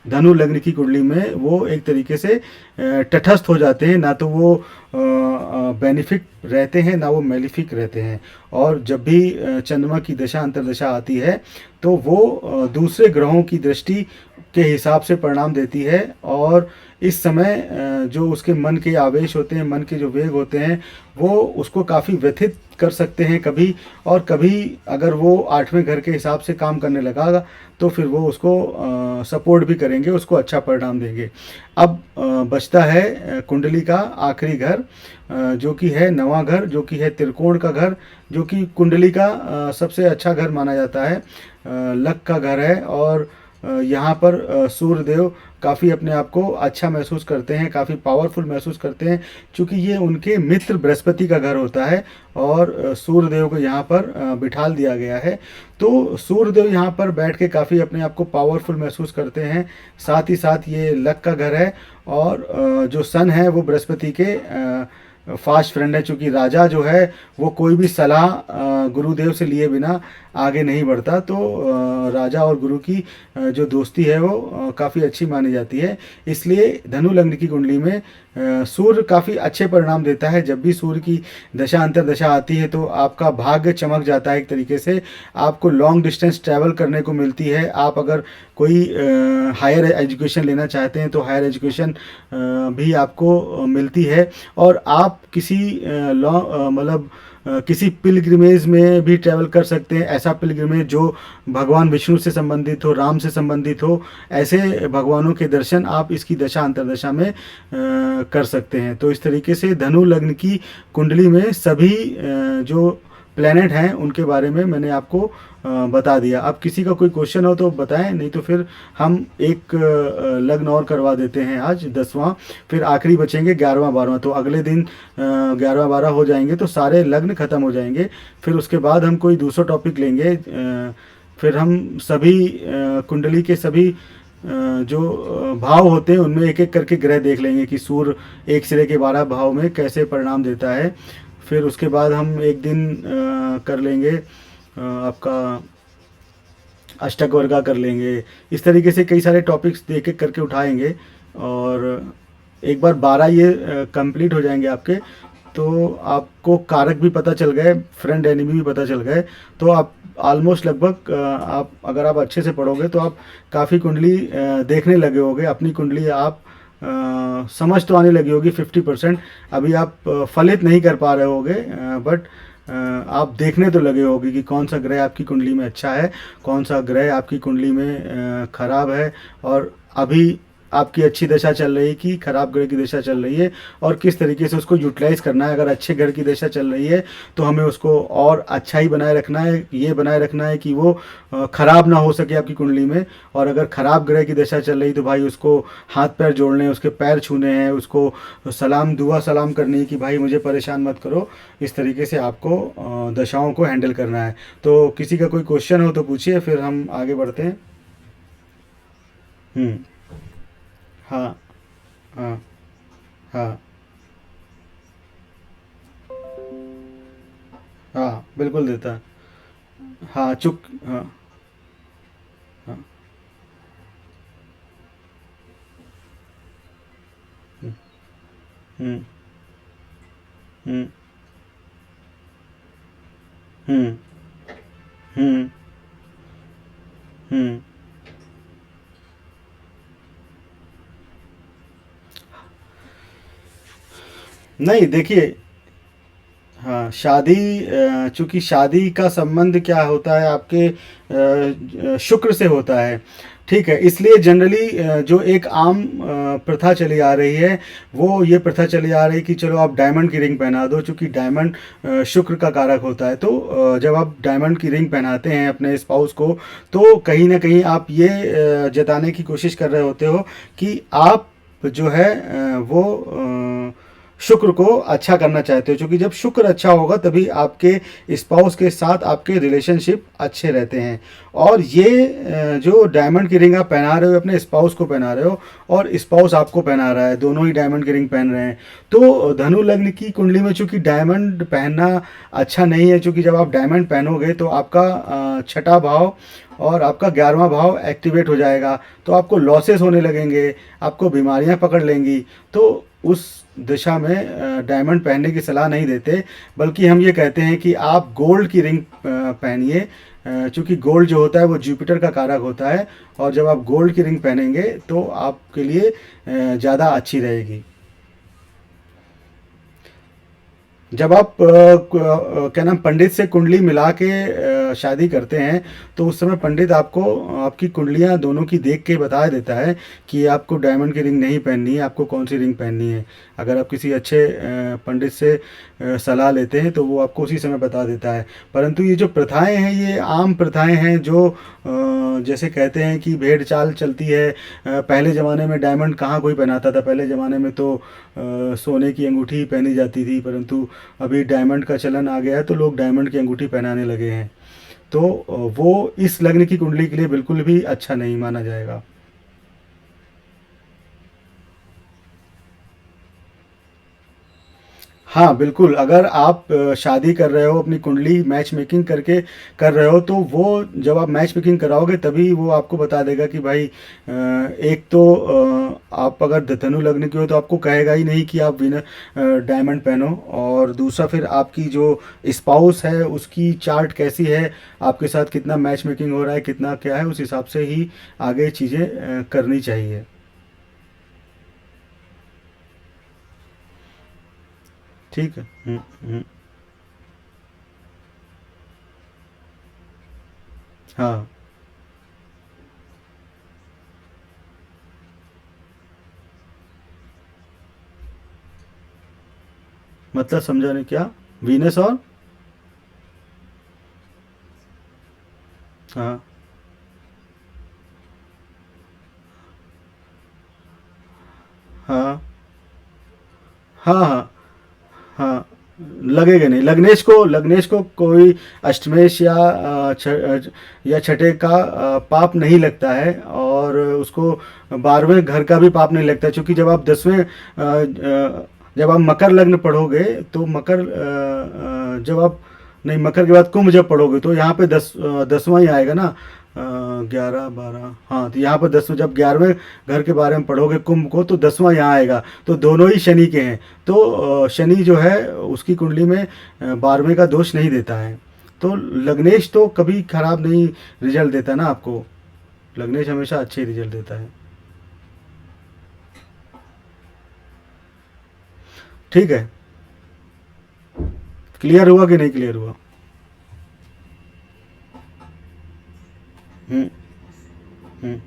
धनु लग्न की कुंडली में वो एक तरीके से तटस्थ हो जाते हैं, ना तो वो बेनिफिक रहते हैं ना वो मेलिफिक रहते हैं। और जब भी चंद्रमा की दशा अंतर्दशा आती है तो वो दूसरे ग्रहों की दृष्टि के हिसाब से परिणाम देती है, और इस समय जो उसके मन के आवेश होते हैं, मन के जो वेग होते हैं, वो उसको काफ़ी व्यथित कर सकते हैं कभी, और कभी अगर वो 8वें घर के हिसाब से काम करने लगा तो फिर वो उसको सपोर्ट भी करेंगे, उसको अच्छा परिणाम देंगे। अब बचता है कुंडली का आखिरी घर, जो कि है 9वां घर, जो कि है त्रिकोण का घर, जो कि कुंडली का सबसे अच्छा घर माना जाता है, लक का घर है। और यहाँ पर सूर्यदेव काफ़ी अपने आप को अच्छा महसूस करते हैं, काफ़ी पावरफुल महसूस करते हैं, क्योंकि ये उनके मित्र बृहस्पति का घर होता है और सूर्यदेव को यहाँ पर बिठाल दिया गया है। तो सूर्यदेव यहाँ पर बैठ के काफ़ी अपने आप को पावरफुल महसूस करते हैं। साथ ही साथ ये लक का घर है और जो सन है वो बृहस्पति के फास्ट फ्रेंड है, चूँकि राजा जो है वो कोई भी सलाह गुरुदेव से लिए बिना आगे नहीं बढ़ता। तो राजा और गुरु की जो दोस्ती है वो काफ़ी अच्छी मानी जाती है। इसलिए धनु लग्न की कुंडली में सूर्य काफ़ी अच्छे परिणाम देता है। जब भी सूर्य की दशा अंतर्दशा आती है तो आपका भाग्य चमक जाता है। एक तरीके से आपको लॉन्ग डिस्टेंस ट्रैवल करने को मिलती है। आप अगर कोई हायर एजुकेशन लेना चाहते हैं तो हायर एजुकेशन भी आपको मिलती है। और आप किसी मतलब किसी पिलग्रिमेज में भी ट्रैवल कर सकते हैं। ऐसा पिलग्रिमेज जो भगवान विष्णु से संबंधित हो, राम से संबंधित हो, ऐसे भगवानों के दर्शन आप इसकी दशा अंतर्दशा में कर सकते हैं। तो इस तरीके से धनु लग्न की कुंडली में सभी जो प्लैनेट हैं उनके बारे में मैंने आपको बता दिया। अब किसी का कोई क्वेश्चन हो तो बताएं, नहीं तो फिर हम एक लग्न और करवा देते हैं आज 10वां, फिर आखिरी बचेंगे 11वां 12वां। तो अगले दिन 11वां 12 हो जाएंगे तो सारे लग्न ख़त्म हो जाएंगे। फिर उसके बाद हम कोई दूसरा टॉपिक लेंगे। फिर हम सभी कुंडली के सभी जो भाव होते हैं उनमें एक एक करके ग्रह देख लेंगे कि सूर्य एक सिरे के 12 भाव में कैसे परिणाम देता है। फिर उसके बाद हम एक दिन कर लेंगे आपका अष्टक वर्गा कर लेंगे। इस तरीके से कई सारे टॉपिक्स एक एक करके उठाएंगे और एक बार 12 ये कंप्लीट हो जाएंगे आपके, तो आपको कारक भी पता चल गए, फ्रेंड एनिमी भी पता चल गए। तो आप ऑलमोस्ट लगभग आप अगर आप अच्छे से पढ़ोगे तो आप काफ़ी कुंडली देखने लगे होगे। अपनी कुंडली आप समझ तो आने लगी होगी 50%। अभी आप फलित नहीं कर पा रहे होगे, बट आप देखने तो लगे होगे कि कौन सा ग्रह आपकी कुंडली में अच्छा है, कौन सा ग्रह आपकी कुंडली में खराब है, और अभी आपकी अच्छी दशा चल रही है कि खराब ग्रह की दशा चल रही है, और किस तरीके से उसको यूटिलाइज़ करना है। अगर अच्छे ग्रह की दशा चल रही है तो हमें उसको और अच्छा ही बनाए रखना है, ये बनाए रखना है कि वो ख़राब ना हो सके आपकी कुंडली में। और अगर ख़राब ग्रह की दशा चल रही तो भाई उसको हाथ पैर जोड़ने हैं, उसके पैर छूने हैं, उसको सलाम दुआ सलाम करनी है कि भाई मुझे परेशान मत करो। इस तरीके से आपको दशाओं को हैंडल करना है। तो किसी का कोई क्वेश्चन हो तो पूछिए, फिर हम आगे बढ़ते हैं। हाँ हाँ हाँ हाँ बिल्कुल देता है। हाँ चुक हाँ हाँ हम्म हम्म हम्म हम्म हम्म नहीं देखिए, हाँ शादी चूंकि शादी का संबंध क्या होता है आपके शुक्र से होता है, ठीक है। इसलिए जनरली जो एक आम प्रथा चली आ रही है वो ये प्रथा चली आ रही है कि चलो आप डायमंड की रिंग पहना दो, चूँकि डायमंड शुक्र का कारक होता है। तो जब आप डायमंड की रिंग पहनाते हैं अपने स्पाउस को तो कहीं ना कहीं आप ये जताने की कोशिश कर रहे होते हो कि आप जो है वो शुक्र को अच्छा करना चाहते हो, क्योंकि जब शुक्र अच्छा होगा तभी आपके स्पाउस के साथ आपके रिलेशनशिप अच्छे रहते हैं। और ये जो डायमंड की रिंग आप पहना रहे हो अपने स्पाउस को पहना रहे हो और स्पाउस आपको पहना रहा है, दोनों ही डायमंड की रिंग पहन रहे हैं। तो धनु लग्न की कुंडली में चूंकि डायमंड पहनना अच्छा नहीं है, क्योंकि जब आप डायमंड पहनोगे तो आपका छठा भाव और आपका 11वां भाव एक्टिवेट हो जाएगा, तो आपको लॉसेस होने लगेंगे, आपको बीमारियां पकड़ लेंगी। तो उस दिशा में डायमंड पहनने की सलाह नहीं देते, बल्कि हम ये कहते हैं कि आप गोल्ड की रिंग पहनिए, क्योंकि गोल्ड जो होता है वो जुपिटर का कारक होता है, और जब आप गोल्ड की रिंग पहनेंगे तो आपके लिए ज़्यादा अच्छी रहेगी। जब आप क्या नाम पंडित से कुंडली मिला के शादी करते हैं तो उस समय पंडित आपको आपकी कुंडलियां दोनों की देख के बता देता है कि आपको डायमंड की रिंग नहीं पहननी है, आपको कौन सी रिंग पहननी है। अगर आप किसी अच्छे पंडित से सलाह लेते हैं तो वो आपको उसी समय बता देता है। परंतु ये जो प्रथाएं हैं ये आम प्रथाएं हैं जो जैसे कहते हैं कि भेड़ चाल चलती है। पहले ज़माने में डायमंड कहाँ कोई पहनाता था, पहले ज़माने में तो सोने की अंगूठी ही पहनी जाती थी, परंतु अभी डायमंड का चलन आ गया है तो लोग डायमंड की अंगूठी पहनाने लगे हैं। तो वो इस लग्न की कुंडली के लिए बिल्कुल भी अच्छा नहीं माना जाएगा। हाँ बिल्कुल, अगर आप शादी कर रहे हो, अपनी कुंडली मैच मेकिंग करके कर रहे हो, तो वो जब आप मैच मेकिंग कराओगे तभी वो आपको बता देगा कि भाई एक तो आप अगर धनु लग्न के हो तो आपको कहेगा ही नहीं कि आप बिना डायमंड पहनो, और दूसरा फिर आपकी जो स्पाउस है उसकी चार्ट कैसी है, आपके साथ कितना मैच मेकिंग हो रहा है, कितना क्या है, उस हिसाब से ही आगे चीज़ें करनी चाहिए। ठीक है। हम्म। हाँ, मतलब समझा नहीं क्या। वीनस और हाँ हाँ हाँ हाँ हाँ, लगेगा नहीं। लग्नेश को कोई अष्टमेश या या छठे का पाप नहीं लगता है, और उसको 12वें घर का भी पाप नहीं लगता, क्योंकि जब आप 10वें जब आप मकर लग्न पढ़ोगे तो जब आप नहीं, मकर के बाद कुंभ जब पढ़ोगे तो यहाँ पे 10वां ही आएगा ना। 11 12, हाँ, तो यहाँ पर 10वें, जब 11वें घर के बारे में पढ़ोगे कुंभ को तो 10वां यहाँ आएगा, तो दोनों ही शनि के हैं। तो शनि जो है उसकी कुंडली में 12वें का दोष नहीं देता है। तो लग्नेश तो कभी खराब नहीं रिजल्ट देता ना आपको, लग्नेश हमेशा अच्छे रिजल्ट देता है। ठीक है। क्लियर हुआ कि नहीं क्लियर हुआ? हम्म। हम्म।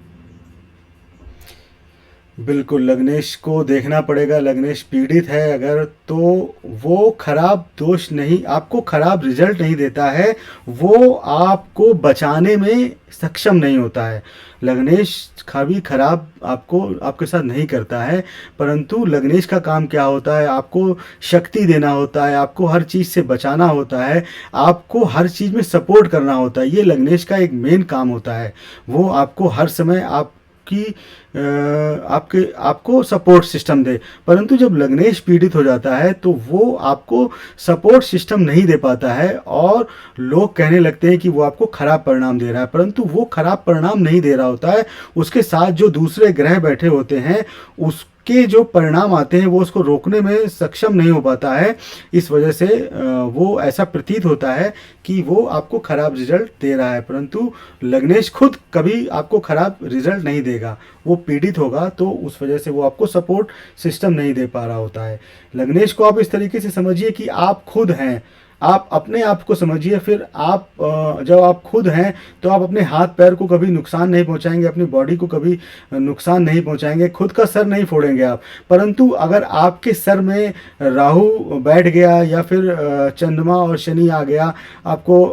बिल्कुल, लग्नेश को देखना पड़ेगा। लग्नेश पीड़ित है अगर, तो वो खराब दोष नहीं, आपको खराब रिजल्ट नहीं देता है, वो आपको बचाने में सक्षम नहीं होता है। लग्नेश कभी खराब आपको आपके साथ नहीं करता है, परंतु लग्नेश का काम क्या होता है, आपको शक्ति देना होता है, आपको हर चीज़ से बचाना होता है, आपको हर चीज़ में सपोर्ट करना होता है। ये लग्नेश का एक मेन काम होता है। वो आपको हर समय कि आपके आपको सपोर्ट सिस्टम दे। परंतु जब लग्नेश पीड़ित हो जाता है तो वो आपको सपोर्ट सिस्टम नहीं दे पाता है, और लोग कहने लगते हैं कि वो आपको खराब परिणाम दे रहा है, परंतु वो खराब परिणाम नहीं दे रहा होता है। उसके साथ जो दूसरे ग्रह बैठे होते हैं उसके जो परिणाम आते हैं वो उसको रोकने में सक्षम नहीं हो पाता है। इस वजह से वो ऐसा प्रतीत होता है कि वो आपको खराब रिजल्ट दे रहा है, परंतु लग्नेश खुद कभी आपको खराब रिजल्ट नहीं देगा। वो पीड़ित होगा तो उस वजह से वो आपको सपोर्ट सिस्टम नहीं दे पा रहा होता है। लग्नेश को आप इस तरीके से समझिए कि आप खुद हैं, आप अपने आप को समझिए। फिर आप जब आप खुद हैं तो आप अपने हाथ पैर को कभी नुकसान नहीं पहुंचाएंगे, अपनी बॉडी को कभी नुकसान नहीं पहुंचाएंगे, खुद का सर नहीं फोड़ेंगे आप। परंतु अगर आपके सर में राहु बैठ गया, या फिर चंद्रमा और शनि आ गया, आपको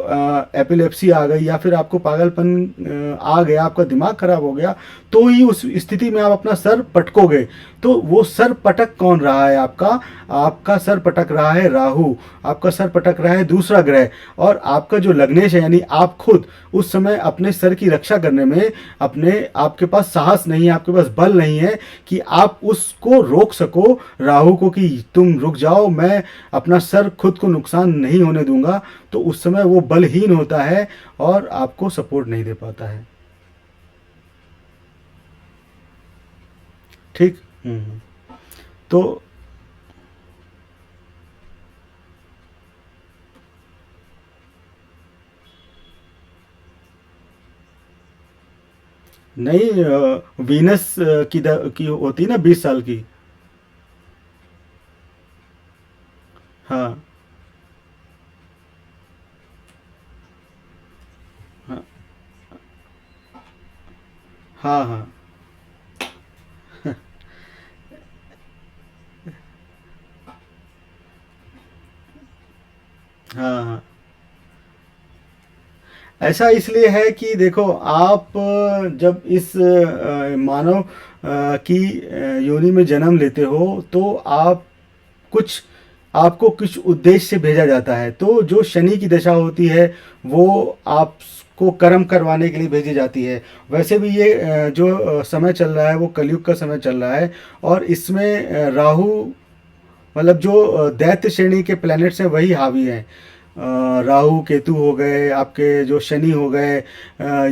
एपिलेप्सी आ गई, या फिर आपको पागलपन आ गया, आपका दिमाग खराब हो गया, तो ही उस स्थिति में आप अपना सर पटकोगे। तो वो सर पटक कौन रहा है आपका? आपका सर पटक रहा है राहु, आपका सर पटक रहा है दूसरा ग्रह। और आपका जो लग्नेश है यानी आप खुद उस समय अपने सर की रक्षा करने में आपके पास साहस नहीं है, आपके पास बल नहीं है कि आप उसको रोक सको, राहु को, कि तुम रुक जाओ, मैं अपना सर खुद को नुकसान नहीं होने दूंगा। तो उस समय वो बलहीन होता है और आपको सपोर्ट नहीं दे पाता है। ठीक। तो नहीं, वीनस की होती ना 20 साल की। हाँ हाँ हाँ हाँ हाँ। ऐसा इसलिए है कि देखो आप जब इस मानव की योनि में जन्म लेते हो तो आप कुछ आपको कुछ उद्देश्य से भेजा जाता है। तो जो शनि की दशा होती है वो आपको कर्म करवाने के लिए भेजी जाती है। वैसे भी ये जो समय चल रहा है वो कलयुग का समय चल रहा है और इसमें राहु मतलब जो दैत्य श्रेणी के प्लैनेट्स हैं वही हावी हैं। राहु केतु हो गए, आपके जो शनि हो गए,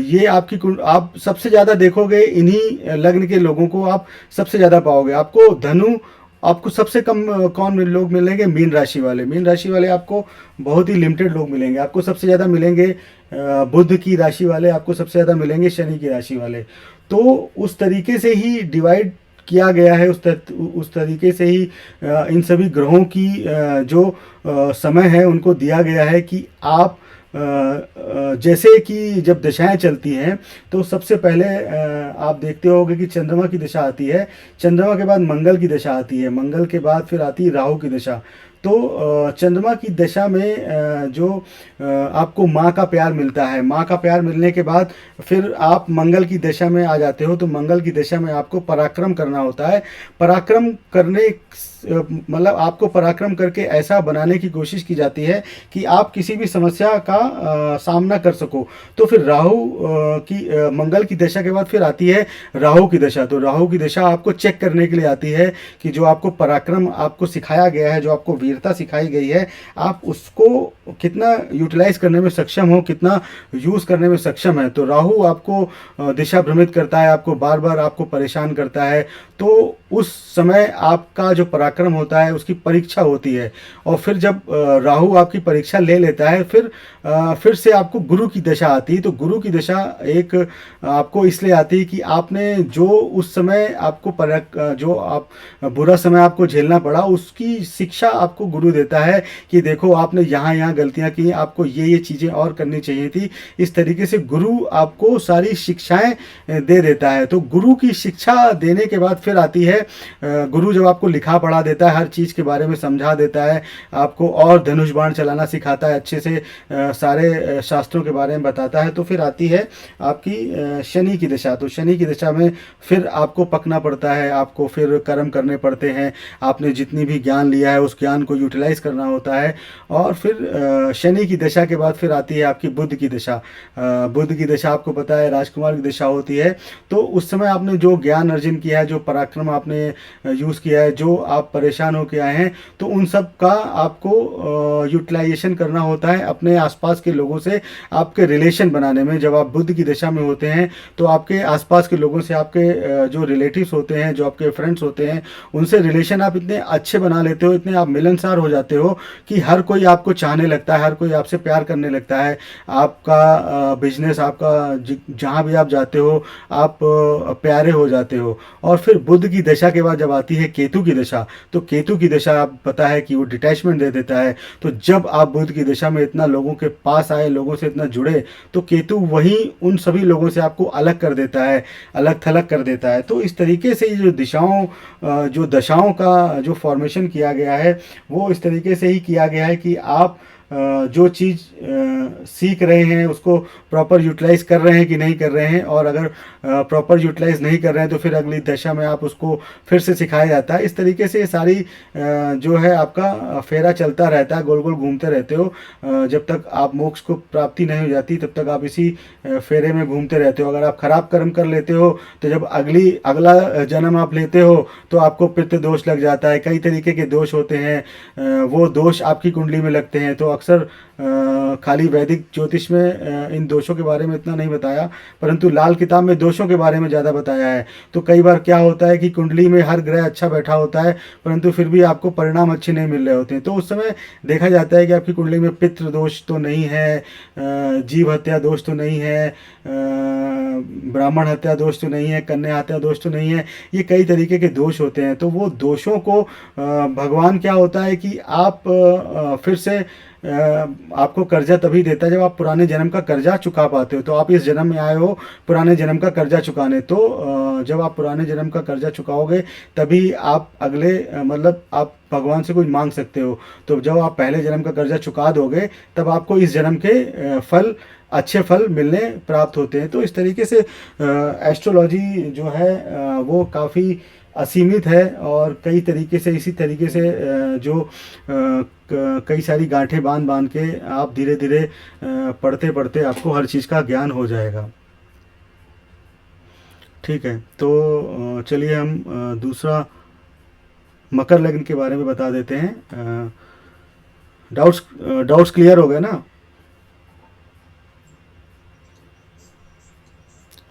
ये आपकी आप सबसे ज़्यादा देखोगे इन्हीं लग्न के लोगों को आप सबसे ज़्यादा पाओगे। आपको धनु आपको सबसे कम कौन लोग मिलेंगे? मीन राशि वाले। मीन राशि वाले आपको बहुत ही लिमिटेड लोग मिलेंगे। आपको सबसे ज़्यादा मिलेंगे बुध की राशि वाले, आपको सबसे ज़्यादा मिलेंगे शनि की राशि वाले। तो उस तरीके से ही डिवाइड किया गया है, उस तरीके से ही इन सभी ग्रहों की जो समय है उनको दिया गया है कि आप जैसे कि जब दशाएं चलती हैं तो सबसे पहले आप देखते होंगे कि चंद्रमा की दशा आती है, चंद्रमा के बाद मंगल की दशा आती है, मंगल के बाद फिर आती है राहु की दशा। तो चंद्रमा की दशा में जो आपको माँ का प्यार मिलता है, माँ का प्यार मिलने के बाद फिर आप मंगल की दशा में आ जाते हो। तो मंगल की दशा में आपको पराक्रम करना होता है। पराक्रम करने मतलब आपको पराक्रम करके ऐसा बनाने की कोशिश की जाती है कि आप किसी भी समस्या का सामना कर सको। तो फिर राहु की मंगल की दशा के बाद फिर आती है राहु की दशा। तो राहु की दशा आपको चेक करने के लिए आती है कि जो आपको पराक्रम आपको सिखाया गया है, जो आपको वीरता सिखाई गई है, आप उसको कितना यूटिलाइज करने में सक्षम हो, कितना यूज़ करने में सक्षम है। तो राहु आपको दिशा भ्रमित करता है, आपको बार बार आपको परेशान करता है। तो उस समय आपका जो पराक्रम होता है उसकी परीक्षा होती है। और फिर जब राहु आपकी परीक्षा ले लेता है फिर से आपको गुरु की दशा आती है। तो गुरु की दशा एक आपको इसलिए आती है कि आपने जो उस समय आपको जो आप बुरा समय आपको झेलना पड़ा उसकी शिक्षा आपको गुरु देता है कि देखो आपने यहाँ यहाँ गलतियाँ की, आपको ये चीज़ें और करनी चाहिए थी। इस तरीके से गुरु आपको सारी शिक्षाएं दे देता है। तो गुरु की शिक्षा देने के बाद फिर आती है गुरु जब आपको लिखा पढ़ा देता है, हर चीज़ के बारे में समझा देता है, आपको और धनुष बाण चलाना सिखाता है, अच्छे से सारे शास्त्रों के बारे में बताता है। तो फिर आती है आपकी शनि की दशा। तो शनि की दशा में फिर आपको पकना पड़ता है, आपको फिर कर्म करने पड़ते हैं, आपने जितनी भी ज्ञान लिया है उस ज्ञान को यूटिलाइज करना होता है। और फिर शनि की दशा के बाद फिर आती है आपकी बुध की दशा। बुध की दशा आपको पता है राजकुमार की दशा होती है। तो उस समय आपने जो ज्ञान अर्जन किया है, जो पराक्रम आपने यूज़ किया है, जो आप परेशान होकर आए हैं, तो उन सब का आपको यूटिलाइजेशन करना होता है अपने आसपास के लोगों से, आपके रिलेशन बनाने में। जब आप बुध की दशा में होते हैं तो आपके आसपास के लोगों से, आपके जो रिलेटिव्स होते हैं, जो आपके फ्रेंड्स होते हैं, उनसे रिलेशन आप इतने अच्छे बना लेते हो, इतने आप मिलनसार हो जाते हो कि हर कोई आपको चाहने लगता है, हर कोई आपसे प्यार करने लगता है। आपका बिजनेस, आपका जहाँ भी आप जाते हो आप प्यारे हो जाते हो। और फिर बुध की दशा के बाद जब आती है केतु की दशा, तो केतु की दशा आप पता है कि वो डिटैचमेंट दे देता है। तो जब आप बुध की दशा में इतना लोगों के पास आए, लोगों से इतना जुड़े, तो केतु वहीं उन सभी लोगों से आपको अलग कर देता है, अलग थलग कर देता है। तो इस तरीके से ये जो दशाओं का जो फॉर्मेशन किया गया है वो इस तरीके से ही किया गया है कि आप जो चीज़ सीख रहे हैं उसको प्रॉपर यूटिलाइज कर रहे हैं कि नहीं कर रहे हैं। और अगर प्रॉपर यूटिलाइज नहीं कर रहे हैं तो फिर अगली दशा में आप उसको फिर से सिखाया जाता है। इस तरीके से ये सारी जो है आपका फेरा चलता रहता है, गोल गोल घूमते रहते हो। जब तक आप मोक्ष को प्राप्ति नहीं हो जाती तब तक आप इसी फेरे में घूमते रहते हो। अगर आप खराब कर्म कर लेते हो तो जब अगला जन्म आप लेते हो तो आपको पितृ दोष लग जाता है। कई तरीके के दोष होते हैं, वो दोष आपकी कुंडली में लगते हैं। तो अक्सर खाली वैदिक ज्योतिष में इन दोषों के बारे में इतना नहीं बताया, परंतु लाल किताब में दोषों के बारे में ज़्यादा बताया है। तो कई बार क्या होता है कि कुंडली में हर ग्रह अच्छा बैठा होता है परंतु फिर भी आपको परिणाम अच्छे नहीं मिल रहे होते हैं। तो उस समय देखा जाता है कि आपकी कुंडली में पितृ दोष तो नहीं है, जीव हत्या दोष तो नहीं है, ब्राह्मण हत्या दोष तो नहीं है, कन्या हत्या दोष तो नहीं है। ये कई तरीके के दोष होते हैं। तो वो दोषों को भगवान क्या होता है कि आप फिर से आपको कर्जा तभी देता है जब आप पुराने जन्म का कर्जा चुका पाते हो। तो आप इस जन्म में आए हो पुराने जन्म का कर्जा चुकाने, तो जब आप पुराने जन्म का कर्जा चुकाओगे तभी आप अगले मतलब आप भगवान से कुछ मांग सकते हो। तो जब आप पहले जन्म का कर्जा चुका दोगे तब आपको इस जन्म के फल, अच्छे फल मिलने प्राप्त होते हैं। तो इस तरीके से एस्ट्रोलॉजी जो है वो काफ़ी असीमित है, और कई तरीके से इसी तरीके से जो कई सारी गांठें बांध बांध के आप धीरे धीरे पढ़ते पढ़ते आपको हर चीज़ का ज्ञान हो जाएगा। ठीक है, तो चलिए हम दूसरा मकर लग्न के बारे में बता देते हैं। डाउट्स डाउट्स क्लियर हो गए ना?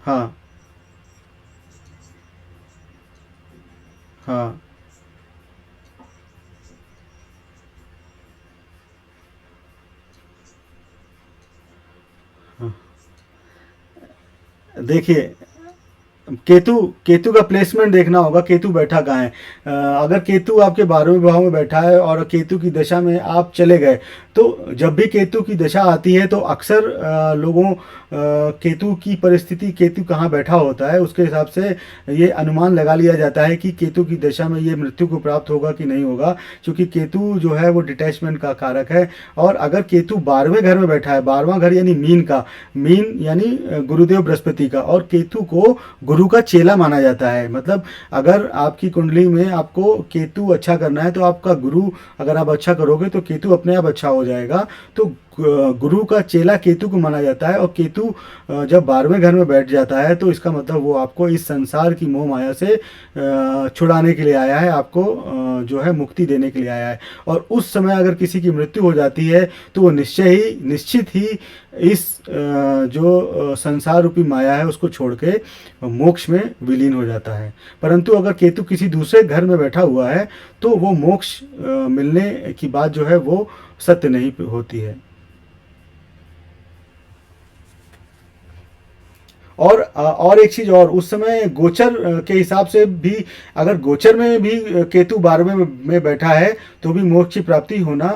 हाँ हाँ हाँ। देखिए, केतु केतु का प्लेसमेंट देखना होगा, केतु बैठा कहाँ है। अगर केतु आपके 12वें भाव में बैठा है और केतु की दशा में आप चले गए, तो जब भी केतु की दशा आती है तो अक्सर लोगों केतु की परिस्थिति, केतु कहाँ बैठा होता है उसके हिसाब से ये अनुमान लगा लिया जाता है कि केतु की दशा में ये मृत्यु को प्राप्त होगा कि नहीं होगा, क्योंकि केतु जो है वो डिटैचमेंट का कारक है। और अगर केतु 12वें घर में बैठा है, 12वां घर यानी मीन का, मीन यानी गुरुदेव बृहस्पति का, और केतु को गुरु का चेला माना जाता है। मतलब अगर आपकी कुंडली में आपको केतु अच्छा करना है तो आपका गुरु अगर आप अच्छा करोगे तो केतु अपने आप अच्छा हो जाएगा। तो गुरु का चेला केतु को माना जाता है, और केतु जब 12वें घर में बैठ जाता है तो इसका मतलब वो आपको इस संसार की मोह माया से छुड़ाने के लिए आया है, आपको जो है मुक्ति देने के लिए आया है। और उस समय अगर किसी की मृत्यु हो जाती है तो वो निश्चित ही इस जो संसार रूपी माया है उसको छोड़ के मोक्ष में विलीन हो जाता है। परंतु अगर केतु किसी दूसरे घर में बैठा हुआ है तो वो मोक्ष मिलने की बात जो है वो सत्य नहीं होती है। और एक चीज, और उस समय गोचर के हिसाब से भी, अगर गोचर में भी केतु 12वें में बैठा है तो भी मोक्ष की प्राप्ति होना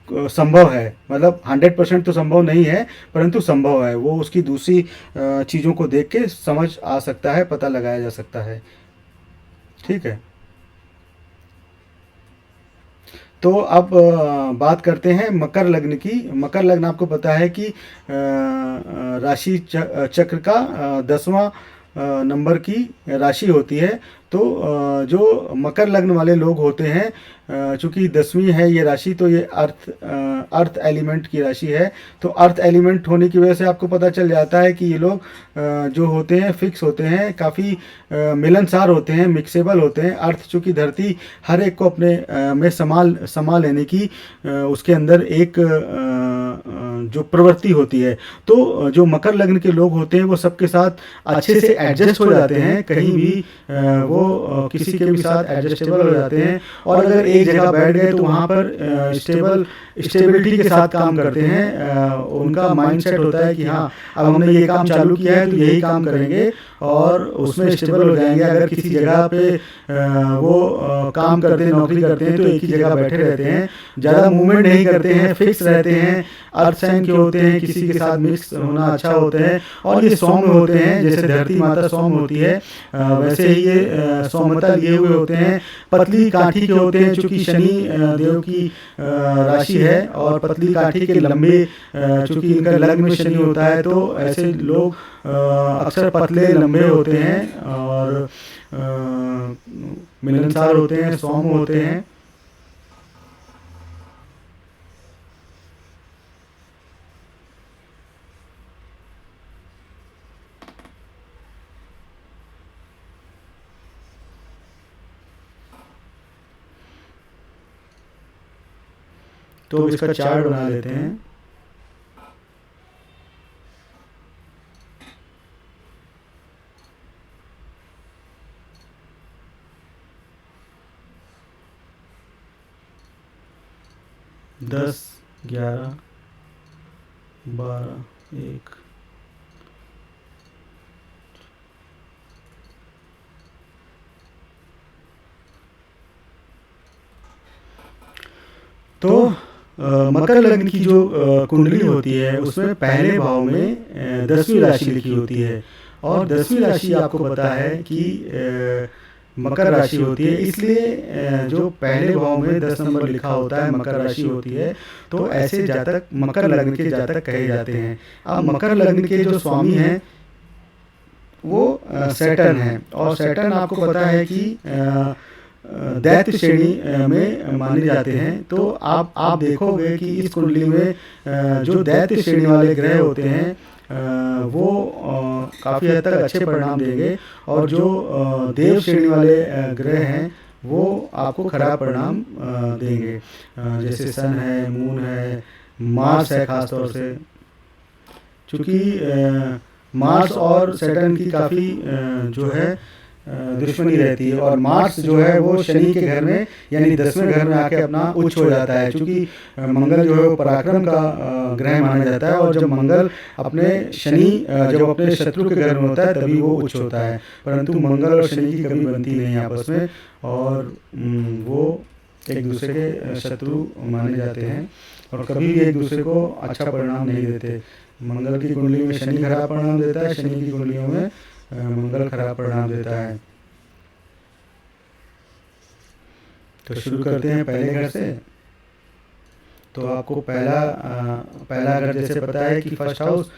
संभव है। मतलब 100% तो संभव नहीं है, परंतु संभव है। वो उसकी दूसरी चीज़ों को देख के समझ आ सकता है, पता लगाया जा सकता है। ठीक है, तो अब बात करते हैं मकर लग्न की। मकर लग्न आपको पता है कि राशि चक्र का 10वां नंबर की राशि होती है। तो जो मकर लग्न वाले लोग होते हैं, चूंकि 10वीं है ये राशि, तो ये अर्थ एलिमेंट की राशि है। तो अर्थ एलिमेंट होने की वजह से आपको पता चल जाता है कि ये लोग जो होते हैं फिक्स होते हैं, काफ़ी मिलनसार होते हैं, मिक्सेबल होते हैं। अर्थ चूंकि धरती हर एक को अपने में समा लेने की उसके अंदर एक जो प्रवृत्ति होती है। तो जो मकर लग्न के लोग होते हैं वो सबके साथ अच्छे से एडजस्ट हो जाते हैं, कहीं भी वो किसी के भी साथ एडजस्टेबल हो जाते हैं। और अगर एक जगह बैठ गए तो वहाँ पर स्टेबिलिटी के साथ काम करते हैं। उनका माइंडसेट होता है कि हाँ, अब हमने ये काम चालू किया है तो यही काम करेंगे, और उसमें स्टेबल हो जाएंगे। अगर किसी जगह पे वो काम करते हैं, नौकरी करते हैं, तो एक ही जगह बैठे रहते हैं, ज़्यादा मूवमेंट नहीं करते हैं, फिक्स रहते हैं। अर्थ साइन के होते हैं, किसी के साथ मिक्स होना अच्छा होते हैं, और ये सौम्य होते हैं। जैसे धरती माता सौम्य होती है वैसे ही ये सौम्यता लिए हुए होते हैं। पतली काठी के होते हैं, चूंकि शनि देव की राशि है, और पतली काठी के लंबे, चूंकि इनका लग्न में शनि होता है, तो ऐसे लोग अक्सर पतले लंबे होते हैं और मिलनसार होते हैं, सौम्य होते हैं। तो इसका चार्ट बना लेते हैं। दस, 11, 12, 1। तो मकर लग्न की जो कुंडली होती है उसमें पहले भाव में 10वीं राशि लिखी होती है, और 10वीं राशि आपको पता है कि मकर राशि होती है, इसलिए जो पहले भाव में 10 नंबर लिखा होता है मकर राशि होती है, तो ऐसे जातक मकर लग्न के जातक कहे जाते हैं। अब मकर लग्न के जो स्वामी हैं वो सैटर्न है, और सैटर्न आपको पता है कि दैत्य श्रेणी में माने जाते हैं। तो आप देखोगे कि इस कुंडली में जो दैत्य श्रेणी वाले ग्रह होते हैं वो काफ़ी हद तक अच्छे परिणाम देंगे, और जो देव श्रेणी वाले ग्रह हैं वो आपको खराब परिणाम देंगे। जैसे सन है, मून है, मार्स है खास तौर से, चूँकि मार्स और सैटर्न की काफ़ी जो है दुश्मनी रहती है, और मार्स जो है वो शनि के घर में यानी 10वें घर में आके अपना उच्च हो जाता है, क्योंकि मंगल जो है वो पराक्रम का ग्रह माना जाता है, और जब मंगल अपने शनि जब अपने शत्रु के घर में होता है तभी वो उच्च होता है। परंतु मंगल और शनि की कभी बनती नहीं है आपस में, और वो एक दूसरे के शत्रु माने जाते हैं, और कभी भी एक दूसरे को अच्छा परिणाम नहीं देते। मंगल की कुंडली में शनि खराब परिणाम देता है, शनि की कुंडलियों में मंगल खराब परिणाम देता है। तो शुरू करते हैं पहले घर से। तो आपको पहला घर जैसे पता है कि फर्स्ट हाउस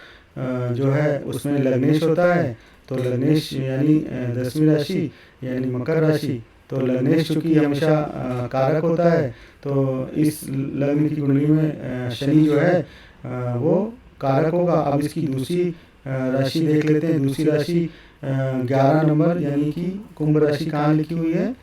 जो है उसमें लग्नेश होता है, तो लग्नेश यानी 10वीं राशि यानी मकर राशि। तो लग्नेश चूँकि हमेशा कारक होता है, तो इस लग्न की कुंडली में शनि जो है वो कारक होगा। अब इसकी दूसरी राशि देख लेते हैं। दूसरी राशि 11 नंबर यानी कि कुंभ राशि कहाँ लिखी हुई है?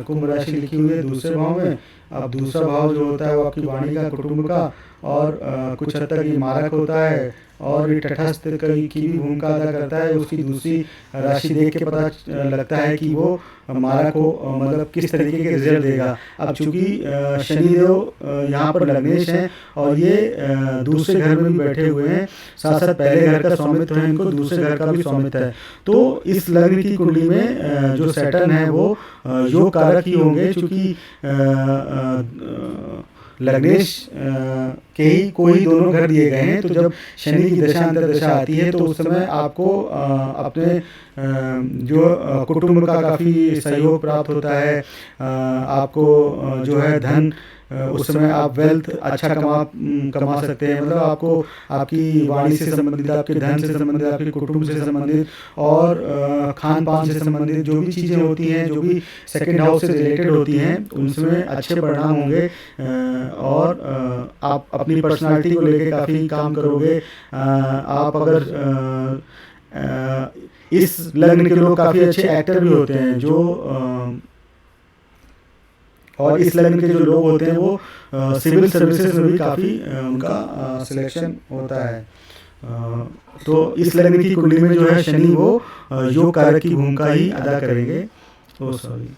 कुंभ राशि लिखी हुई है दूसरे भाव में। अब दूसरा भाव जो होता है वो आपकी वाणी का, कुटुंब का, और कुछ हद तक ये मारक होता है, और ये तटस्थ की भी भूमिका अदा करता है। उसकी दूसरी राशि देख के पता लगता है कि वो मारक को मतलब किस तरीके के रिजल्ट देगा। अब चूँकि शनिदेव यहाँ पर लग्नेश हैं और ये दूसरे घर में भी बैठे हुए हैं, साथ साथ पहले घर का स्वामित्व है, इनको दूसरे घर का भी स्वामित्व है। तो इस लग्न की कुंडली में जो सैटर्न है वो योग कारक ही होंगे, चूँकि लग्नेश के ही कोई दोनों घर दिए गए हैं। तो जब शनि की दशा अंतर्दशा आती है तो उस समय आपको अपने जो कुटुंब का काफ़ी सहयोग प्राप्त होता है। आपको जो है धन उस समय आप वेल्थ अच्छा कमा सकते हैं। मतलब आपको आपकी वाणी से संबंधित, आपके धन से संबंधित, आपके कुटुंब से संबंधित और खान पान से संबंधित जो भी चीज़ें होती हैं, जो भी सेकंड हाउस से रिलेटेड होती हैं, उनमें अच्छे परिणाम होंगे। और आप अपनी पर्सनालिटी को लेकर काफ़ी काम करोगे। आप अगर इस लग्न के लोग काफ़ी अच्छे एक्टर भी होते हैं, जो और इस लग्न के जो लोग होते हैं वो सिविल सर्विसेज में भी काफ़ी उनका सिलेक्शन होता है। तो इस लग्न की कुंडली में जो है शनि वो योग कारक की भूमिका ही अदा करेंगे। सॉरी,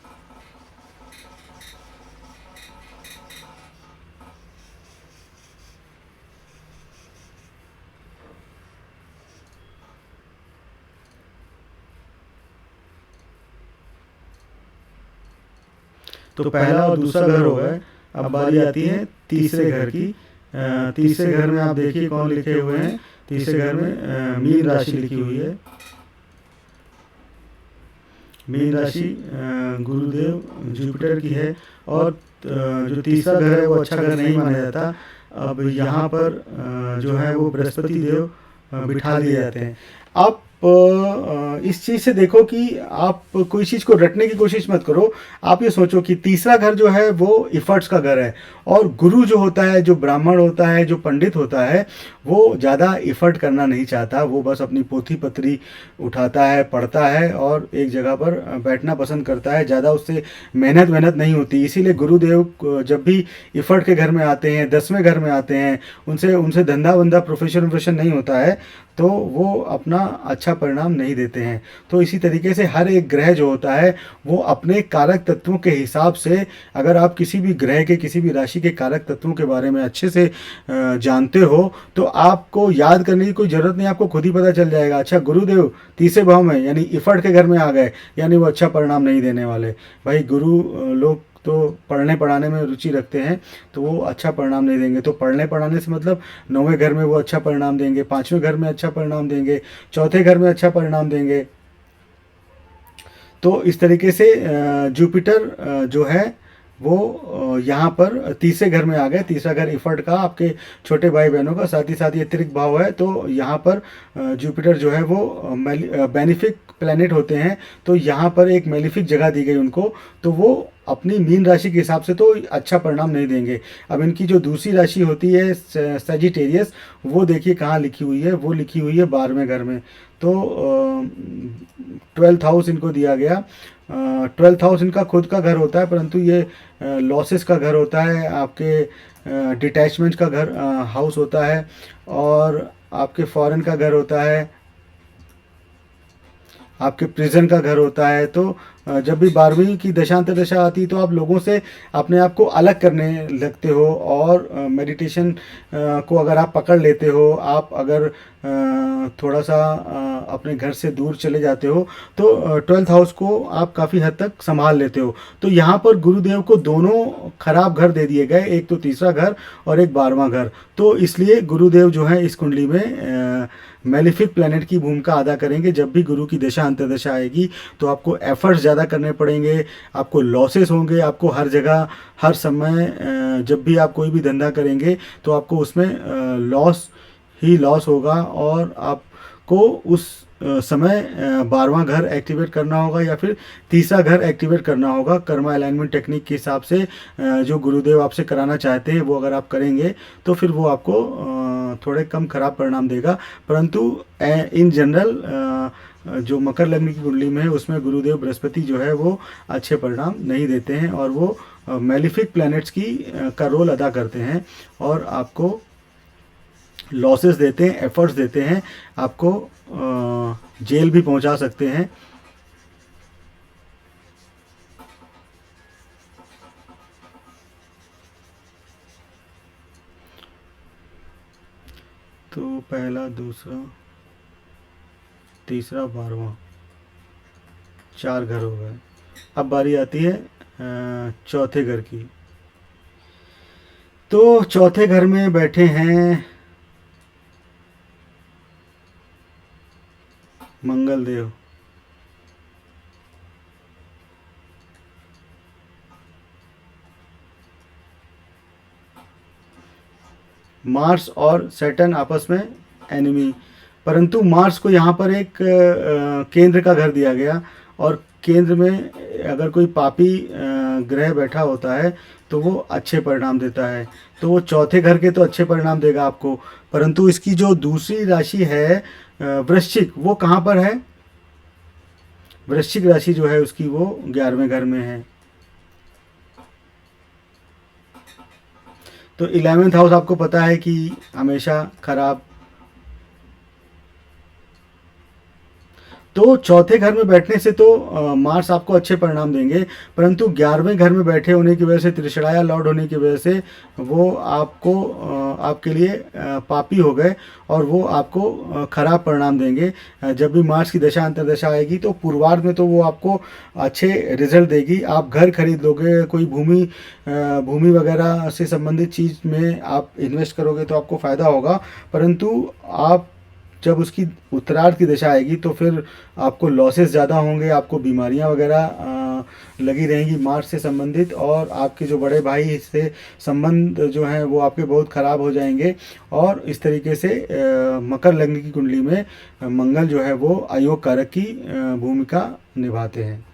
तो पहला और दूसरा घर हो गए। अब बारी आती है तीसरे घर की। तीसरे घर में आप देखिए कौन लिखे हुए हैं। तीसरे घर में मीन राशि लिखी हुई है। मीन राशि गुरुदेव जुपिटर की है, और जो तीसरा घर है वो अच्छा घर नहीं माना जाता। अब यहाँ पर जो है वो बृहस्पति देव बिठा दिए जाते हैं। आप इस चीज़ से देखो कि आप कोई चीज़ को रटने की कोशिश मत करो। आप ये सोचो कि तीसरा घर जो है वो इफ़र्ट्स का घर है, और गुरु जो होता है, जो ब्राह्मण होता है, जो पंडित होता है, वो ज़्यादा इफ़र्ट करना नहीं चाहता। वो बस अपनी पोथी पत्री उठाता है, पढ़ता है और एक जगह पर बैठना पसंद करता है। ज़्यादा उससे मेहनत नहीं होती। इसीलिए गुरुदेव जब भी इफ़र्ट के घर में आते हैं, 10वें घर में आते हैं, उनसे धंधा वंधा प्रोफेशन नहीं होता है, तो वो अपना अच्छा परिणाम नहीं देते हैं। तो इसी तरीके से हर एक ग्रह जो होता है वो अपने कारक तत्वों के हिसाब से, अगर आप किसी भी ग्रह के, किसी भी राशि के कारक तत्वों के बारे में अच्छे से जानते हो तो आपको याद करने की कोई ज़रूरत नहीं, आपको खुद ही पता चल जाएगा। अच्छा, गुरुदेव तीसरे भाव में यानी इफ़र्ट के घर में आ गए, यानी वो अच्छा परिणाम नहीं देने वाले। भाई गुरु लोग तो पढ़ने पढ़ाने में रुचि रखते हैं तो वो अच्छा परिणाम नहीं देंगे। तो पढ़ने पढ़ाने से मतलब 9वें घर में वो अच्छा परिणाम देंगे, 5वें घर में अच्छा परिणाम देंगे, चौथे घर में अच्छा परिणाम देंगे। तो इस तरीके से जुपिटर जो है वो यहाँ पर तीसरे घर में आ गए। तीसरा घर इफर्ट का, आपके छोटे भाई बहनों का, साथ ही साथ ये अतिरिक्त भाव है। तो यहाँ पर जुपिटर जो है वो बेनिफिक प्लैनेट होते हैं। तो यहाँ पर एक मेलिफिक जगह दी गई उनको, तो वो अपनी मीन राशि के हिसाब से तो अच्छा परिणाम नहीं देंगे। अब इनकी जो दूसरी राशि होती है सजिटेरियस, वो देखिए कहाँ लिखी हुई है, वो लिखी हुई है 12वें घर में। तो 12th हाउस इनको दिया गया। 12th हाउस इनका खुद का घर होता है, परंतु ये लॉसेस का घर होता है, आपके डिटैचमेंट का घर हाउस होता है, और आपके फॉरेन का घर होता है, आपके प्रिजन का घर होता है। तो जब भी 12वीं की दशांतर दशा आती है तो आप लोगों से अपने आप को अलग करने लगते हो, और मेडिटेशन को अगर आप पकड़ लेते हो, आप अगर थोड़ा सा अपने घर से दूर चले जाते हो, तो 12th हाउस को आप काफ़ी हद तक संभाल लेते हो। तो यहाँ पर गुरुदेव को दोनों खराब घर दे दिए गए, एक तो तीसरा घर और एक 12वां घर। तो इसलिए गुरुदेव जो है इस कुंडली में मेलिफिक प्लैनेट की भूमिका अदा करेंगे। जब भी गुरु की दशा अंतर्दशा आएगी तो आपको एफर्ट्स ज़्यादा करने पड़ेंगे, आपको लॉसेस होंगे, आपको हर जगह हर समय जब भी आप कोई भी धंधा करेंगे तो आपको उसमें लॉस ही लॉस होगा, और आपको उस समय 12वां घर एक्टिवेट करना होगा या फिर तीसरा घर एक्टिवेट करना होगा। कर्मा अलाइनमेंट टेक्निक के हिसाब से जो गुरुदेव आपसे कराना चाहते हैं वो अगर आप करेंगे तो फिर वो आपको थोड़े कम खराब परिणाम देगा। परंतु इन जनरल जो मकर लग्न की कुंडली में है उसमें गुरुदेव बृहस्पति जो है वो अच्छे परिणाम नहीं देते हैं, और वो मेलिफिक प्लैनेट्स की का रोल अदा करते हैं, और आपको लॉसेस देते हैं, एफर्ट्स देते हैं, आपको जेल भी पहुंचा सकते हैं। तो पहला, दूसरा, तीसरा, 12वां, 4 घर हो गए। अब बारी आती है चौथे घर की। तो चौथे घर में बैठे हैं मंगल देव। मार्स और सैटर्न आपस में एनिमी, परंतु मार्स को यहाँ पर एक केंद्र का घर दिया गया, और केंद्र में अगर कोई पापी ग्रह बैठा होता है तो वो अच्छे परिणाम देता है। तो वो चौथे घर के तो अच्छे परिणाम देगा आपको, परंतु इसकी जो दूसरी राशि है वृश्चिक, वो कहाँ पर है? वृश्चिक राशि जो है उसकी वो 11वें घर में है। तो 11th हाउस आपको पता है कि हमेशा खराब। तो चौथे घर में बैठने से तो मार्स आपको अच्छे परिणाम देंगे, परंतु 11वें घर में बैठे होने की वजह से, त्रिशराया लॉर्ड होने की वजह से वो आपको आपके लिए पापी हो गए, और वो आपको खराब परिणाम देंगे। जब भी मार्स की दशा अंतर्दशा आएगी तो पूर्वार्ध में तो वो आपको अच्छे रिजल्ट देगी। आप घर खरीद लोगे, कोई भूमि वगैरह से संबंधित चीज़ में आप इन्वेस्ट करोगे तो आपको फ़ायदा होगा, परंतु आप जब उसकी उत्तरार्ध की दशा आएगी तो फिर आपको लॉसेस ज़्यादा होंगे, आपको बीमारियां वगैरह लगी रहेंगी मार्स से संबंधित, और आपके जो बड़े भाई से संबंध जो हैं वो आपके बहुत ख़राब हो जाएंगे। और इस तरीके से मकर लग्न की कुंडली में मंगल जो है वो अयोग कारक की भूमिका निभाते हैं।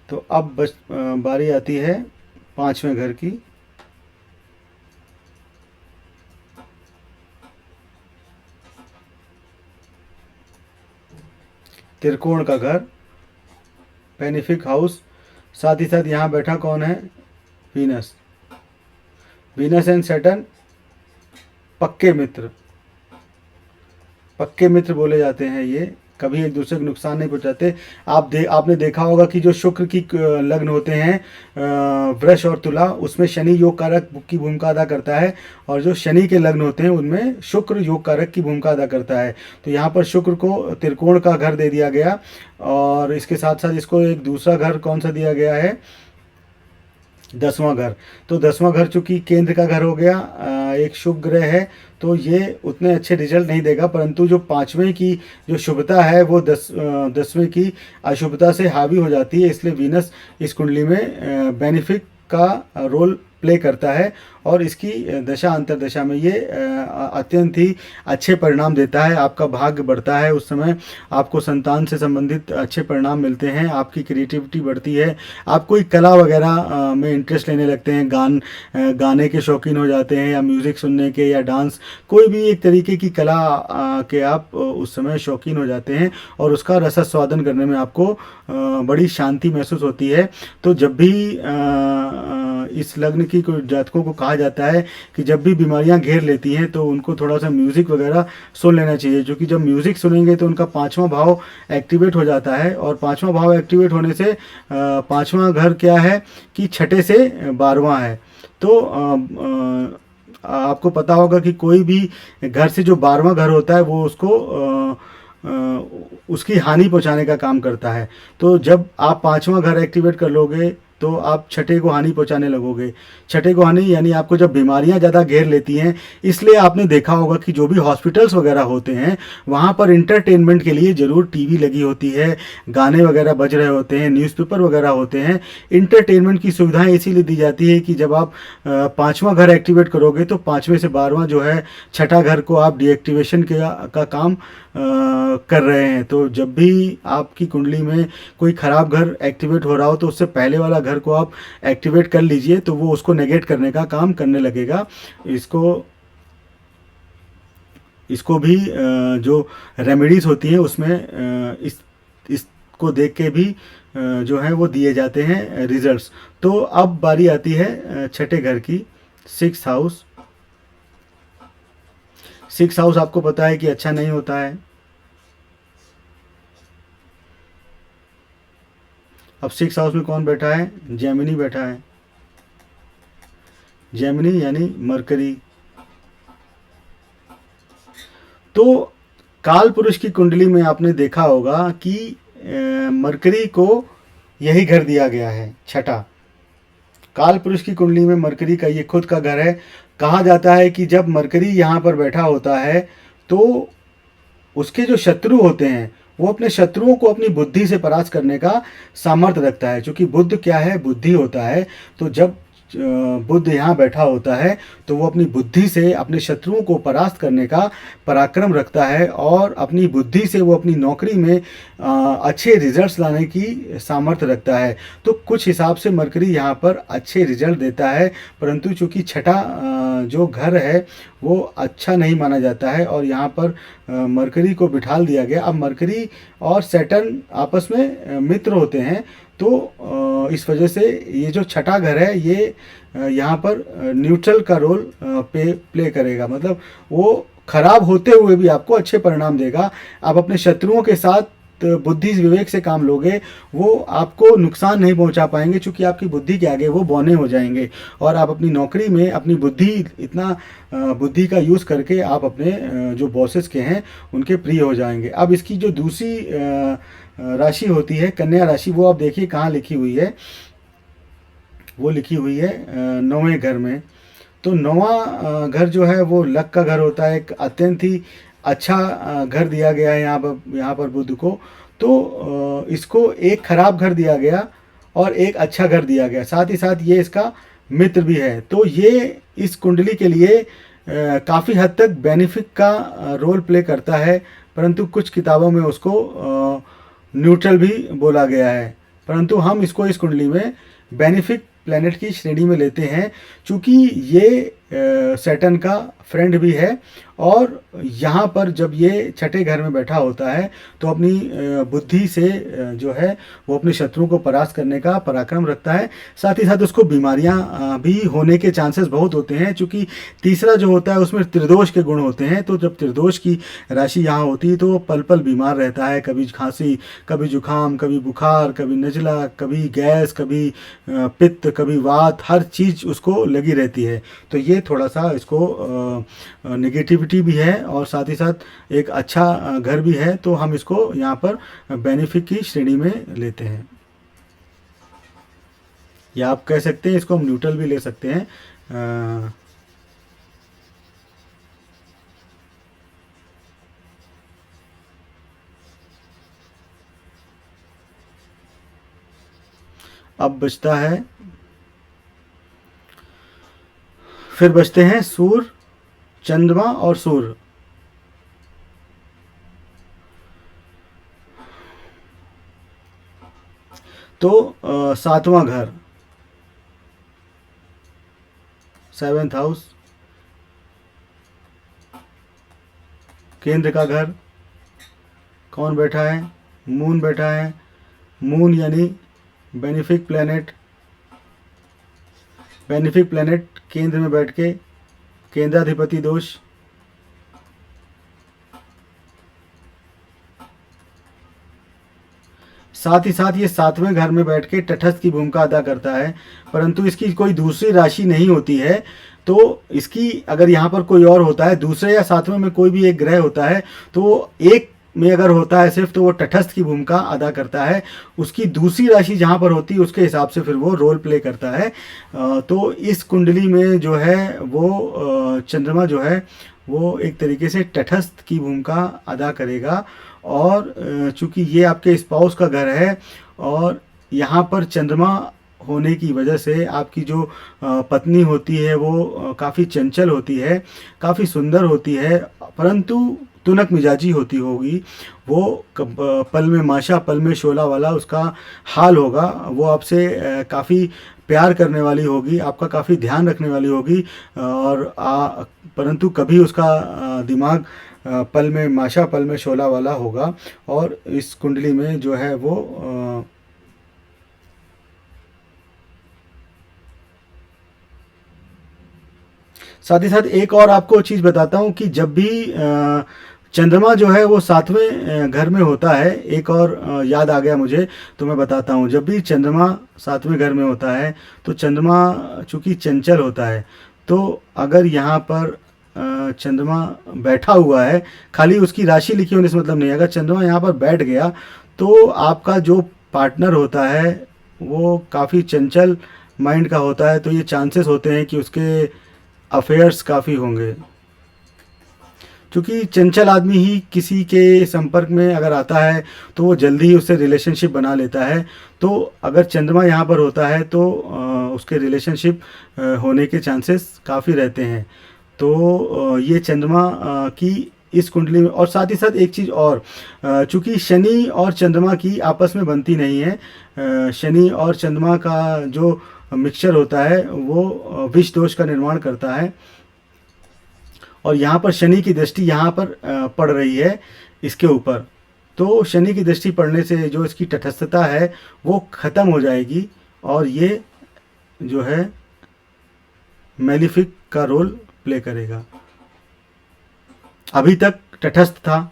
तो अब बारी आती है 5वें घर की। त्रिकोण का घर, बेनिफिक हाउस, साथ ही साथ यहाँ बैठा कौन है? वीनस। वीनस एंड सैटर्न पक्के मित्र, पक्के मित्र बोले जाते हैं ये कभी एक दूसरे को नुकसान नहीं पहुंचाते। आपने देखा होगा कि जो शुक्र की लग्न होते हैं वृष और तुला, उसमें शनि योग कारक की भूमिका अदा करता है, और जो शनि के लग्न होते हैं उनमें शुक्र योग कारक की भूमिका अदा करता है। तो यहाँ पर शुक्र को त्रिकोण का घर दे दिया गया, और इसके साथ साथ इसको एक दूसरा घर कौन सा दिया गया है, 10वां घर। तो 10वां घर चूंकि केंद्र का घर हो गया, एक शुभ ग्रह है, तो ये उतने अच्छे रिजल्ट नहीं देगा, परंतु जो 5वें की जो शुभता है वो 10वें की अशुभता से हावी हो जाती है। इसलिए वीनस इस कुंडली में बेनिफिक का रोल प्ले करता है, और इसकी दशा अंतरदशा में ये अत्यंत ही अच्छे परिणाम देता है। आपका भाग्य बढ़ता है, उस समय आपको संतान से संबंधित अच्छे परिणाम मिलते हैं, आपकी क्रिएटिविटी बढ़ती है, आप कोई कला वगैरह में इंटरेस्ट लेने लगते हैं, गाने के शौकीन हो जाते हैं, या म्यूज़िक सुनने के, या डांस, कोई भी एक तरीके की कला के आप उस समय शौकीन हो जाते हैं, और उसका रसास्वादन करने में आपको बड़ी शांति महसूस होती है। तो जब भी इस लग्न की जातकों को कहा जाता है कि जब भी बीमारियां घेर लेती हैं तो उनको थोड़ा सा म्यूज़िक वगैरह सुन लेना चाहिए, क्योंकि जब म्यूज़िक सुनेंगे तो उनका 5वां भाव एक्टिवेट हो जाता है, और 5वां भाव एक्टिवेट होने से 5वां घर क्या है कि 6 से 12वां है। तो आपको पता होगा कि कोई भी घर से जो 12वां घर होता है वो उसको उसकी हानि पहुंचाने का काम करता है। तो जब आप 5वां घर एक्टिवेट कर लोगे तो आप 6ठे को हानि पहुंचाने लगोगे। 6ठे को हानि यानी आपको जब बीमारियां ज़्यादा घेर लेती हैं, इसलिए आपने देखा होगा कि जो भी हॉस्पिटल्स वगैरह होते हैं वहाँ पर इंटरटेनमेंट के लिए ज़रूर टीवी लगी होती है, गाने वगैरह बज रहे होते हैं, न्यूज़पेपर वगैरह होते हैं। इंटरटेनमेंट की सुविधाएँ इसीलिए दी जाती है कि जब आप 5वां घर एक्टिवेट करोगे तो 5वें से 12वां जो है 6ठा घर को आप डीएक्टिवेशन का काम कर रहे हैं। तो जब भी आपकी कुंडली में कोई ख़राब घर एक्टिवेट हो रहा हो तो उससे पहले वाला घर को आप एक्टिवेट कर लीजिए, तो वो उसको नेगेट करने का काम करने लगेगा। इसको भी जो रेमेडीज़ होती हैं उसमें इसको देख के भी जो है वो दिए जाते हैं रिजल्ट्स। तो अब बारी आती है 6ठे घर की, 6th हाउस। 6th हाउस आपको पता है कि अच्छा नहीं होता है। अब 6th हाउस में कौन बैठा है, जेमिनी बैठा है। जेमिनी यानी मरकरी। तो काल पुरुष की कुंडली में आपने देखा होगा कि मरकरी को यही घर दिया गया है, 6ठा। काल पुरुष की कुंडली में मरकरी का ये खुद का घर है। कहा जाता है कि जब मरकरी यहाँ पर बैठा होता है तो उसके जो शत्रु होते हैं वो अपने शत्रुओं को अपनी बुद्धि से परास्त करने का सामर्थ्य रखता है। क्योंकि बुद्ध क्या है, बुद्धि होता है। तो जब बुद्ध यहाँ बैठा होता है तो वो अपनी बुद्धि से अपने शत्रुओं को परास्त करने का पराक्रम रखता है, और अपनी बुद्धि से वो अपनी नौकरी में अच्छे रिजल्ट्स लाने की सामर्थ्य रखता है। तो कुछ हिसाब से मरकरी यहाँ पर अच्छे रिजल्ट देता है, परंतु चूँकि 6ठा जो घर है वो अच्छा नहीं माना जाता है, और यहाँ पर मरकरी को बिठाल दिया गया। अब मरकरी और सैटर्न आपस में मित्र होते हैं, तो इस वजह से ये जो 6ठा घर है ये यहाँ पर न्यूट्रल का रोल प्ले करेगा। मतलब वो खराब होते हुए भी आपको अच्छे परिणाम देगा। आप अपने शत्रुओं के साथ बुद्धि विवेक से काम लोगे, वो आपको नुकसान नहीं पहुंचा पाएंगे, क्योंकि आपकी बुद्धि के आगे वो बौने हो जाएंगे, और आप अपनी नौकरी में अपनी बुद्धि का यूज़ करके आप अपने जो बॉसेस के हैं उनके प्रिय हो जाएंगे। अब इसकी जो दूसरी राशि होती है कन्या राशि, वो आप देखिए कहाँ लिखी हुई है, वो लिखी हुई है 9वें घर में। तो 9वां घर जो है वो लक का घर होता है, एक अत्यंत ही अच्छा घर दिया गया है यहाँ पर बुध को। तो इसको एक खराब घर दिया गया और एक अच्छा घर दिया गया, साथ ही साथ ये इसका मित्र भी है। तो ये इस कुंडली के लिए काफ़ी हद तक बेनिफिक का रोल प्ले करता है, परंतु कुछ किताबों में उसको न्यूट्रल भी बोला गया है। परंतु हम इसको इस कुंडली में बेनिफिक प्लैनेट की श्रेणी में लेते हैं, चूँकि ये सैटर्न का फ्रेंड भी है। और यहाँ पर जब ये छठे घर में बैठा होता है तो अपनी बुद्धि से जो है वो अपने शत्रुओं को परास्त करने का पराक्रम रखता है। साथ ही साथ उसको बीमारियां भी होने के चांसेस बहुत होते हैं, क्योंकि तीसरा जो होता है उसमें त्रिदोष के गुण होते हैं। तो जब त्रिदोष की राशि यहाँ होती है तो वो पल पल बीमार रहता है, कभी खांसी, कभी जुकाम, कभी बुखार, कभी नज़ला, कभी गैस, कभी पित्त, कभी वात, हर चीज़ उसको लगी रहती है। तो ये थोड़ा सा इसको नेगेटिविटी भी है और साथ ही साथ एक अच्छा घर भी है, तो हम इसको यहाँ पर बेनिफिट की श्रेणी में लेते हैं। या आप कह सकते हैं इसको हम न्यूट्रल भी ले सकते हैं। अब बचता है, फिर बचते हैं सूर्य, चंद्रमा और सूर्य। तो सातवां घर, 7th हाउस, केंद्र का घर, कौन बैठा है? मून बैठा है। मून यानी बेनिफिक प्लैनेट। बेनिफिक प्लैनेट केंद्र में बैठ के केंद्राधिपति दोष। साथ ही साथ ये सातवें घर में बैठ के तटस्थ की भूमिका अदा करता है, परंतु इसकी कोई दूसरी राशि नहीं होती है। तो इसकी अगर यहाँ पर कोई और होता है, दूसरे या सातवें में कोई भी एक ग्रह होता है, तो एक में अगर होता है सिर्फ, तो वो तटस्थ की भूमिका अदा करता है। उसकी दूसरी राशि जहाँ पर होती है उसके हिसाब से फिर वो रोल प्ले करता है। तो इस कुंडली में जो है वो चंद्रमा जो है वो एक तरीके से तटस्थ की भूमिका अदा करेगा। और चूंकि ये आपके स्पाउस का घर है और यहाँ पर चंद्रमा होने की वजह से आपकी जो पत्नी होती है वो काफ़ी चंचल होती है, काफ़ी सुंदर होती है, परंतु तुनक मिजाजी होती होगी। वो पल में माशा पल में शोला वाला उसका हाल होगा। वो आपसे काफ़ी प्यार करने वाली होगी, आपका काफ़ी ध्यान रखने वाली होगी, और परंतु कभी उसका दिमाग पल में माशा पल में शोला वाला होगा। और इस कुंडली में जो है वो साथ ही साथ एक और आपको चीज़ बताता हूँ कि जब भी चंद्रमा जो है वो सातवें घर में होता है, एक और याद आ गया मुझे, तो मैं बताता हूँ। जब भी चंद्रमा सातवें घर में होता है तो चंद्रमा चूँकि चंचल होता है, तो अगर यहाँ पर चंद्रमा बैठा हुआ है, खाली उसकी राशि लिखी होने से मतलब नहीं, अगर चंद्रमा यहाँ पर बैठ गया तो आपका जो पार्टनर होता है वो काफ़ी चंचल माइंड का होता है। तो ये चांसेस होते हैं कि उसके अफेयर्स काफ़ी होंगे, क्योंकि चंचल आदमी ही किसी के संपर्क में अगर आता है तो वो जल्दी ही उससे रिलेशनशिप बना लेता है। तो अगर चंद्रमा यहाँ पर होता है तो उसके रिलेशनशिप होने के चांसेस काफ़ी रहते हैं। तो ये चंद्रमा की इस कुंडली में, और साथ ही साथ एक चीज़ और, चूँकि शनि और चंद्रमा की आपस में बनती नहीं है, शनि और चंद्रमा का जो मिक्सचर होता है वो विष दोष का निर्माण करता है। और यहाँ पर शनि की दृष्टि यहाँ पर पड़ रही है इसके ऊपर। तो शनि की दृष्टि पड़ने से जो इसकी तटस्थता है वो ख़त्म हो जाएगी और ये जो है मैलिफिक का रोल प्ले करेगा। अभी तक तटस्थ था,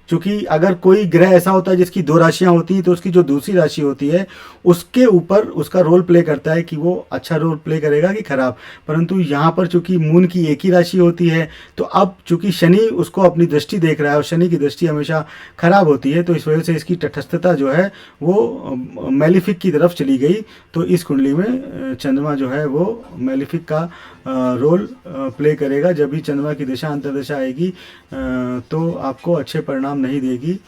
क्योंकि अगर कोई ग्रह ऐसा होता है जिसकी दो राशियां होती हैं तो उसकी जो दूसरी राशि होती है उसके ऊपर उसका रोल प्ले करता है कि वो अच्छा रोल प्ले करेगा कि खराब। परंतु यहाँ पर चूंकि मून की एक ही राशि होती है, तो अब चूंकि शनि उसको अपनी दृष्टि देख रहा है और शनि की दृष्टि हमेशा खराब होती है, तो इस वजह से इसकी तटस्थता जो है वो मैलिफिक की तरफ चली गई। तो इस कुंडली में चंद्रमा जो है वो मैलिफिक का रोल प्ले करेगा। जब भी चंद्रमा की दिशा अंतर्दशा आएगी तो आपको अच्छे परिणाम नहीं देगी।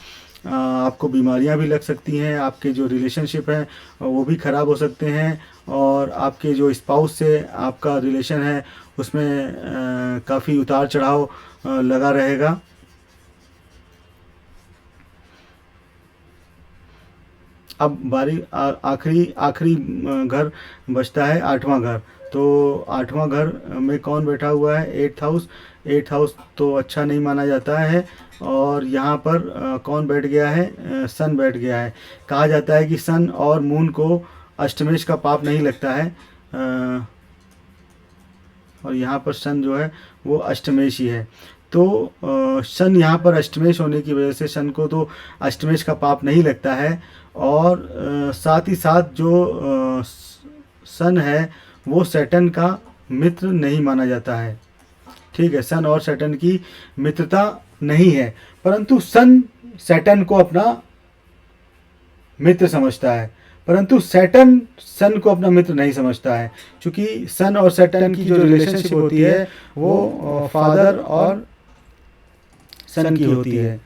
आपको बीमारियां भी लग सकती हैं, आपके जो रिलेशनशिप हैं वो भी ख़राब हो सकते हैं, और आपके जो स्पाउस से आपका रिलेशन है उसमें काफ़ी उतार चढ़ाव लगा रहेगा। अब बारी आखिरी आखिरी घर बचता है, 8वां घर। तो 8वां घर में कौन बैठा हुआ है? 8th house. 8th हाउस तो अच्छा नहीं माना जाता है। और यहाँ पर कौन बैठ गया है? सन बैठ गया है। कहा जाता है कि सन और मून को अष्टमेश का पाप नहीं लगता है। और यहाँ पर सन जो है वो अष्टमेश ही है। तो सन यहाँ पर अष्टमेश होने की वजह से सन को तो अष्टमेश का पाप नहीं लगता है। और साथ ही साथ जो सन है वो सैटर्न का मित्र नहीं माना जाता है। ठीक है, सन और सैटर्न की मित्रता नहीं है, परंतु सन सैटर्न को अपना मित्र समझता है, परंतु सैटर्न सन को अपना मित्र नहीं समझता है। क्योंकि सन और सैटर्न की जो रिलेशनशिप होती है वो फादर और सन की होती है।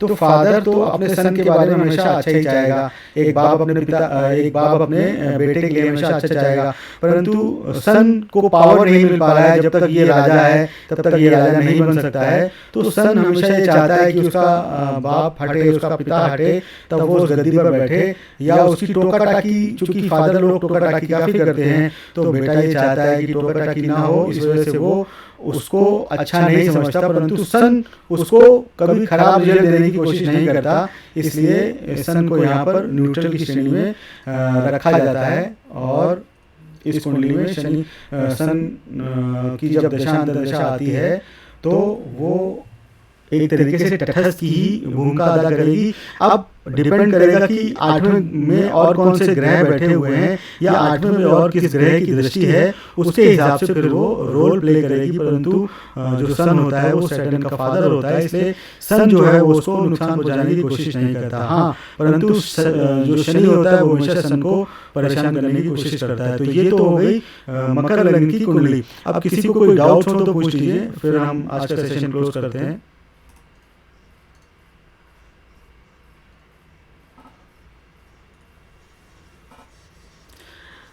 तो फादर तो अपने सन के बारे में हमेशा अच्छा ही चाहेगा, एक बाप अपने बेटे के लिए हमेशा अच्छा चाहेगा। परंतु सन को पावर नहीं मिल पा रहा है, जब तक ये राजा है तब तक ये राजा नहीं बन सकता है। तो सन हमेशा ये चाहता है कि उसका बाप हटे, उसका पिता हटे, तब वो उस गद्दी पर बैठे, या उसकी टोका टाकी, चूंकि फादर लोग टोका टाकी काफ़ी करते हैं, तो बेटा ये चाहता है कि टोका टाकी ना हो, इस वजह से वो उसको अच्छा नहीं समझता। परंतु सन उसको कभी खराब रिजल्ट देने की कोशिश नहीं करता, इसलिए सन को यहाँ पर न्यूट्रल की श्रेणी में रखा जाता है। और इस कुंडली में शनि सन की जब दशा अंतर्दशा आती है तो वो एक तरीके से तटस्थ की ही भूमिका अदा करेगी। अब डिपेंड करेगा कि 8वें में और कौन से ग्रह बैठे हुए हैं, या 8वें में और किस ग्रह की दृष्टि है, उसके हिसाब से फिर वो रोल प्ले करेगी। परंतु जो सन होता है वो सैटर्न का फादर होता है, इसलिए सन जो है वो उसको नुकसान पहुंचाने की कोशिश नहीं करता। हाँ, परंतु जो शनि होता है वो हमेशा सन को परेशान करने की कोशिश करता है। तो ये तो हो गई मकर लग्न की कुंडली। अब किसी को कोई डाउट हो तो पूछ लीजिए, फिर हम आज का सेशन क्लोज करते हैं।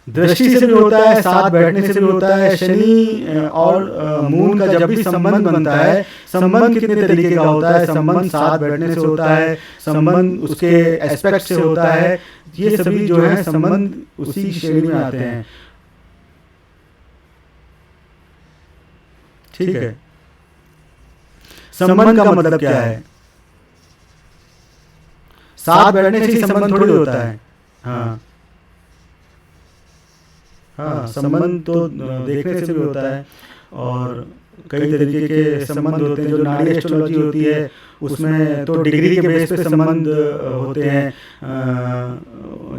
दृष्टि से भी होता है, साथ बैठने से भी होता है। शनि और मून का जब भी संबंध बनता है, संबंध कितने तरीके का होता है? संबंध साथ बैठने से होता है, संबंध उसके एस्पेक्ट से होता है। ये सभी जो है संबंध उसी श्रेणी में आते हैं। ठीक है, संबंध का मतलब क्या है? साथ बैठने से ही संबंध थोड़ी होता है। हाँ, संबंध तो देखने से भी होता है, और कई तरीके के संबंध होते हैं। जो नाड़ी एस्ट्रोलॉजी होती है उसमें तो डिग्री के बेस पे संबंध होते हैं।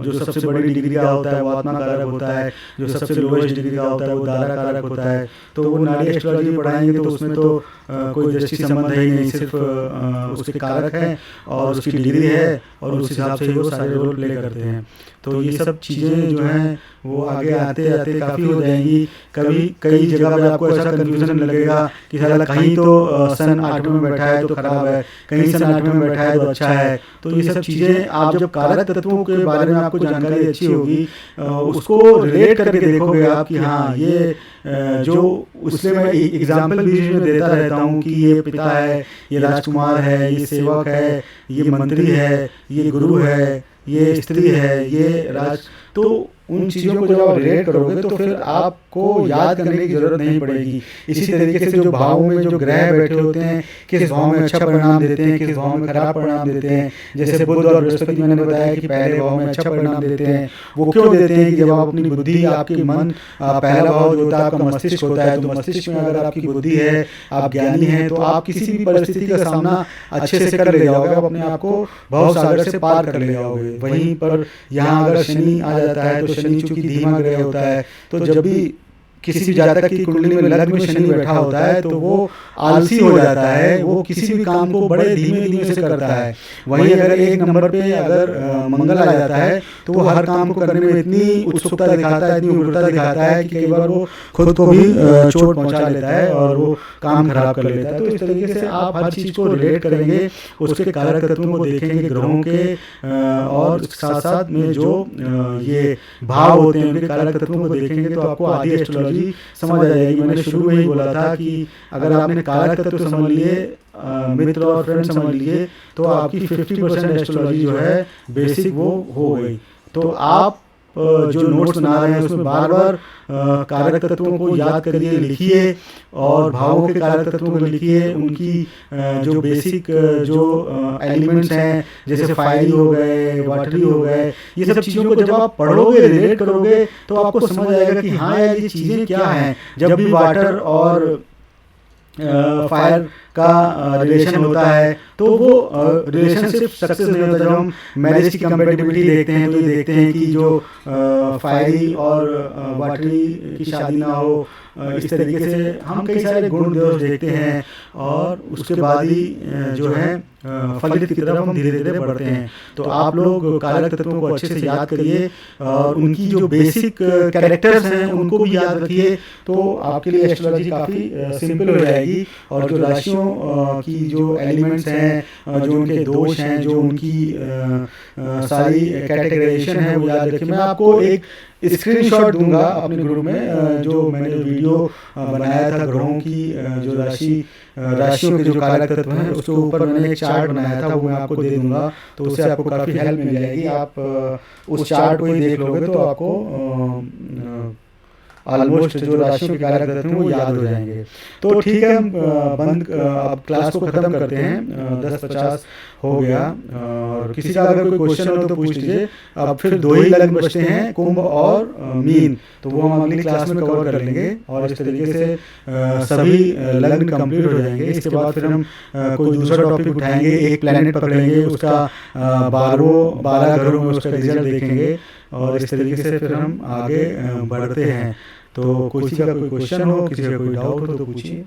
जो सबसे बड़ी डिग्री का होता है वो आत्मा कारक होता है, जो सबसे लोएस्ट डिग्री का होता है वो दारा कारक होता है। तो वो नाड़ी एस्ट्रोलॉजी पढ़ाएंगे तो उसमें तो कोई दृष्टि संबंध है ही नहीं, सिर्फ उसके कारक हैं और उसकी डिग्री है, और उस हिसाब से वो सारे रोल प्ले करते हैं। तो ये सब चीज़ें जो हैं वो आगे आते आते काफ़ी हो जाएंगी। कभी कई जगह पर आपको ऐसा कन्फ्यूजन लगेगा कि साला कहीं तो सन 8वें में बैठा है तो खराब है, कहीं सन 8वें में बैठा है तो अच्छा है। तो ये सब चीज़ें आप जब कारक तत्वों के बारे में आपको जानकारी अच्छी होगी, उसको रिलेट करके देखोगे आप कि हाँ ये जो, उससे मैं एग्जाम्पल भी में देता रहता हूँ कि ये पिता है, ये राजकुमार है, ये सेवक है, ये मंत्री है, ये गुरु है, ये स्त्री है, ये राज। तो उन चीज़ों को जब आप रिलेट करोगे तो फिर आपको याद करने की ज़रूरत नहीं पड़ेगी। इसी तरीके से जो भावों में जो ग्रह बैठे होते हैं, किस भाव में अच्छा परिणाम देते हैं, किस भाव में खराब परिणाम देते हैं। जैसे बुध और बृहस्पति मैंने बताया कि पहले भाव में अच्छा परिणाम देते हैं। वो क्यों देते हैं कि जब आप अपनी बुद्धि, आपकी मन, पहला भाव जो होता है आपका मस्तिष्क होता है, तो मस्तिष्क में अगर आपकी बुद्धि है, आप ज्ञानी हैं, तो आप किसी भी परिस्थिति का सामना अच्छे से कर ले जाओगे, आप अपने आप को भाव सागर से पार कर ले जाओगे। वहीं पर यहाँ अगर शनि आ जाता है तो शनि चूंकि धीमा ग्रह होता है, तो जब भी किसी भी जातक की कुंडली में लग्न में शनि बैठा होता है तो वो आलसी हो जाता है, वो किसी भी काम को बड़े धीमे धीमे से करता है। वहीं अगर एक नंबर पे अगर मंगल आ जाता है तो वो हर काम को करने में इतनी उत्सुकता दिखाता है, इतनी उग्रता दिखाता है कि कई बार वो खुद को भी चोट पहुंचा लेता है और वो काम खराब कर लेता है। तो इस तरीके से आप हर चीज़ को रिलेट करेंगे, उसके कारक तत्वों को देखेंगे, ग्रहों के, और साथ साथ में जो ये भाव होते हैं उनके कारक तत्वों को देखेंगे तो आपको आदि एस्ट्रोलॉजी समझ आ जाएगी। मैंने शुरू में ही बोला था कि अगर आपने कारक तत्व समझ लिए, मित्र और फ्रेंड समझ लिए, तो आपकी 50% एस्ट्रोलॉजी जो है बेसिक वो हो गई। तो आप जो नोट्स बना रहे हैं उसमें बार बार कारक तत्वों को याद करिए, लिखिए और भावों के कारक तत्वों को लिखिए। उनकी जो बेसिक जो एलिमेंट्स हैं जैसे फायरी हो गए, वाटरी हो गए, ये सब चीज़ों को जब आप पढ़ोगे, रिलेट करोगे तो आपको समझ आएगा कि हाँ यार ये चीज़ें क्या हैं। जब भी वाटर और फायर का रिलेशन होता है तो वो रिलेशनशिप सक्सेस नहीं होता। जब हम मैरिज की कंपेटिबिलिटी देखते हैं तो ये देखते हैं कि जो फायरी और वाटरी की शादी ना हो, इस तरीके से हम कई सारे गुण दोष देखते हैं और उसके बाद ही जो है फलित की तरफ हम धीरे धीरे बढ़ते हैं। तो आप लोग कारक तत्वों को अच्छे से याद करिए और उनकी जो बेसिक कैरेक्टर्स हैं उनको भी याद रखिए, तो आपके लिए एस्ट्रोलॉजी काफ़ी सिंपल हो जाएगी। और जो राशियों की जो एलिमेंट्स हैं, जो उनके दोष हैं, जो उनकी सारी कैटेगराइजेशन है वो याद रखिए। मैं आपको एक स्क्रीनशॉट दूंगा अपने ग्रुप में, जो मैंने वीडियो बनाया था ग्रहों की जो राशियों के जो कारक तत्व हैं उसके ऊपर मैंने एक चार्ट बनाया था, वो मैं आपको दे दूंगा, तो उससे आपको काफ़ी हेल्प मिल जाएगी। आप उस चार्ट को ही देख लोगे तो आपको ऑलमोस्ट जो राशियों के कारक तत्व हैं वो याद हो जाएंगे। तो ठीक है, हम अब क्लास को ख़त्म करते हैं। 10:50 हो गया और किसी का अगर कोई क्वेश्चन हो तो पूछ लीजिए। अब फिर 2 ही लग्न बचते हैं, कुंभ और मीन, तो वो हम अगली क्लास में कवर कर लेंगे और इस तरीके से सभी लग्न कंप्लीट हो जाएंगे। इसके बाद फिर हम कोई दूसरा टॉपिक उठाएंगे, एक प्लैनेट पकड़ेंगे, उसका 12 घरों में उसका रिजल्ट देखेंगे और इस तरीके से फिर हम आगे बढ़ते हैं। तो किसी का कोई क्वेश्चन हो, किसी का कोई डाउट हो तो पूछिए।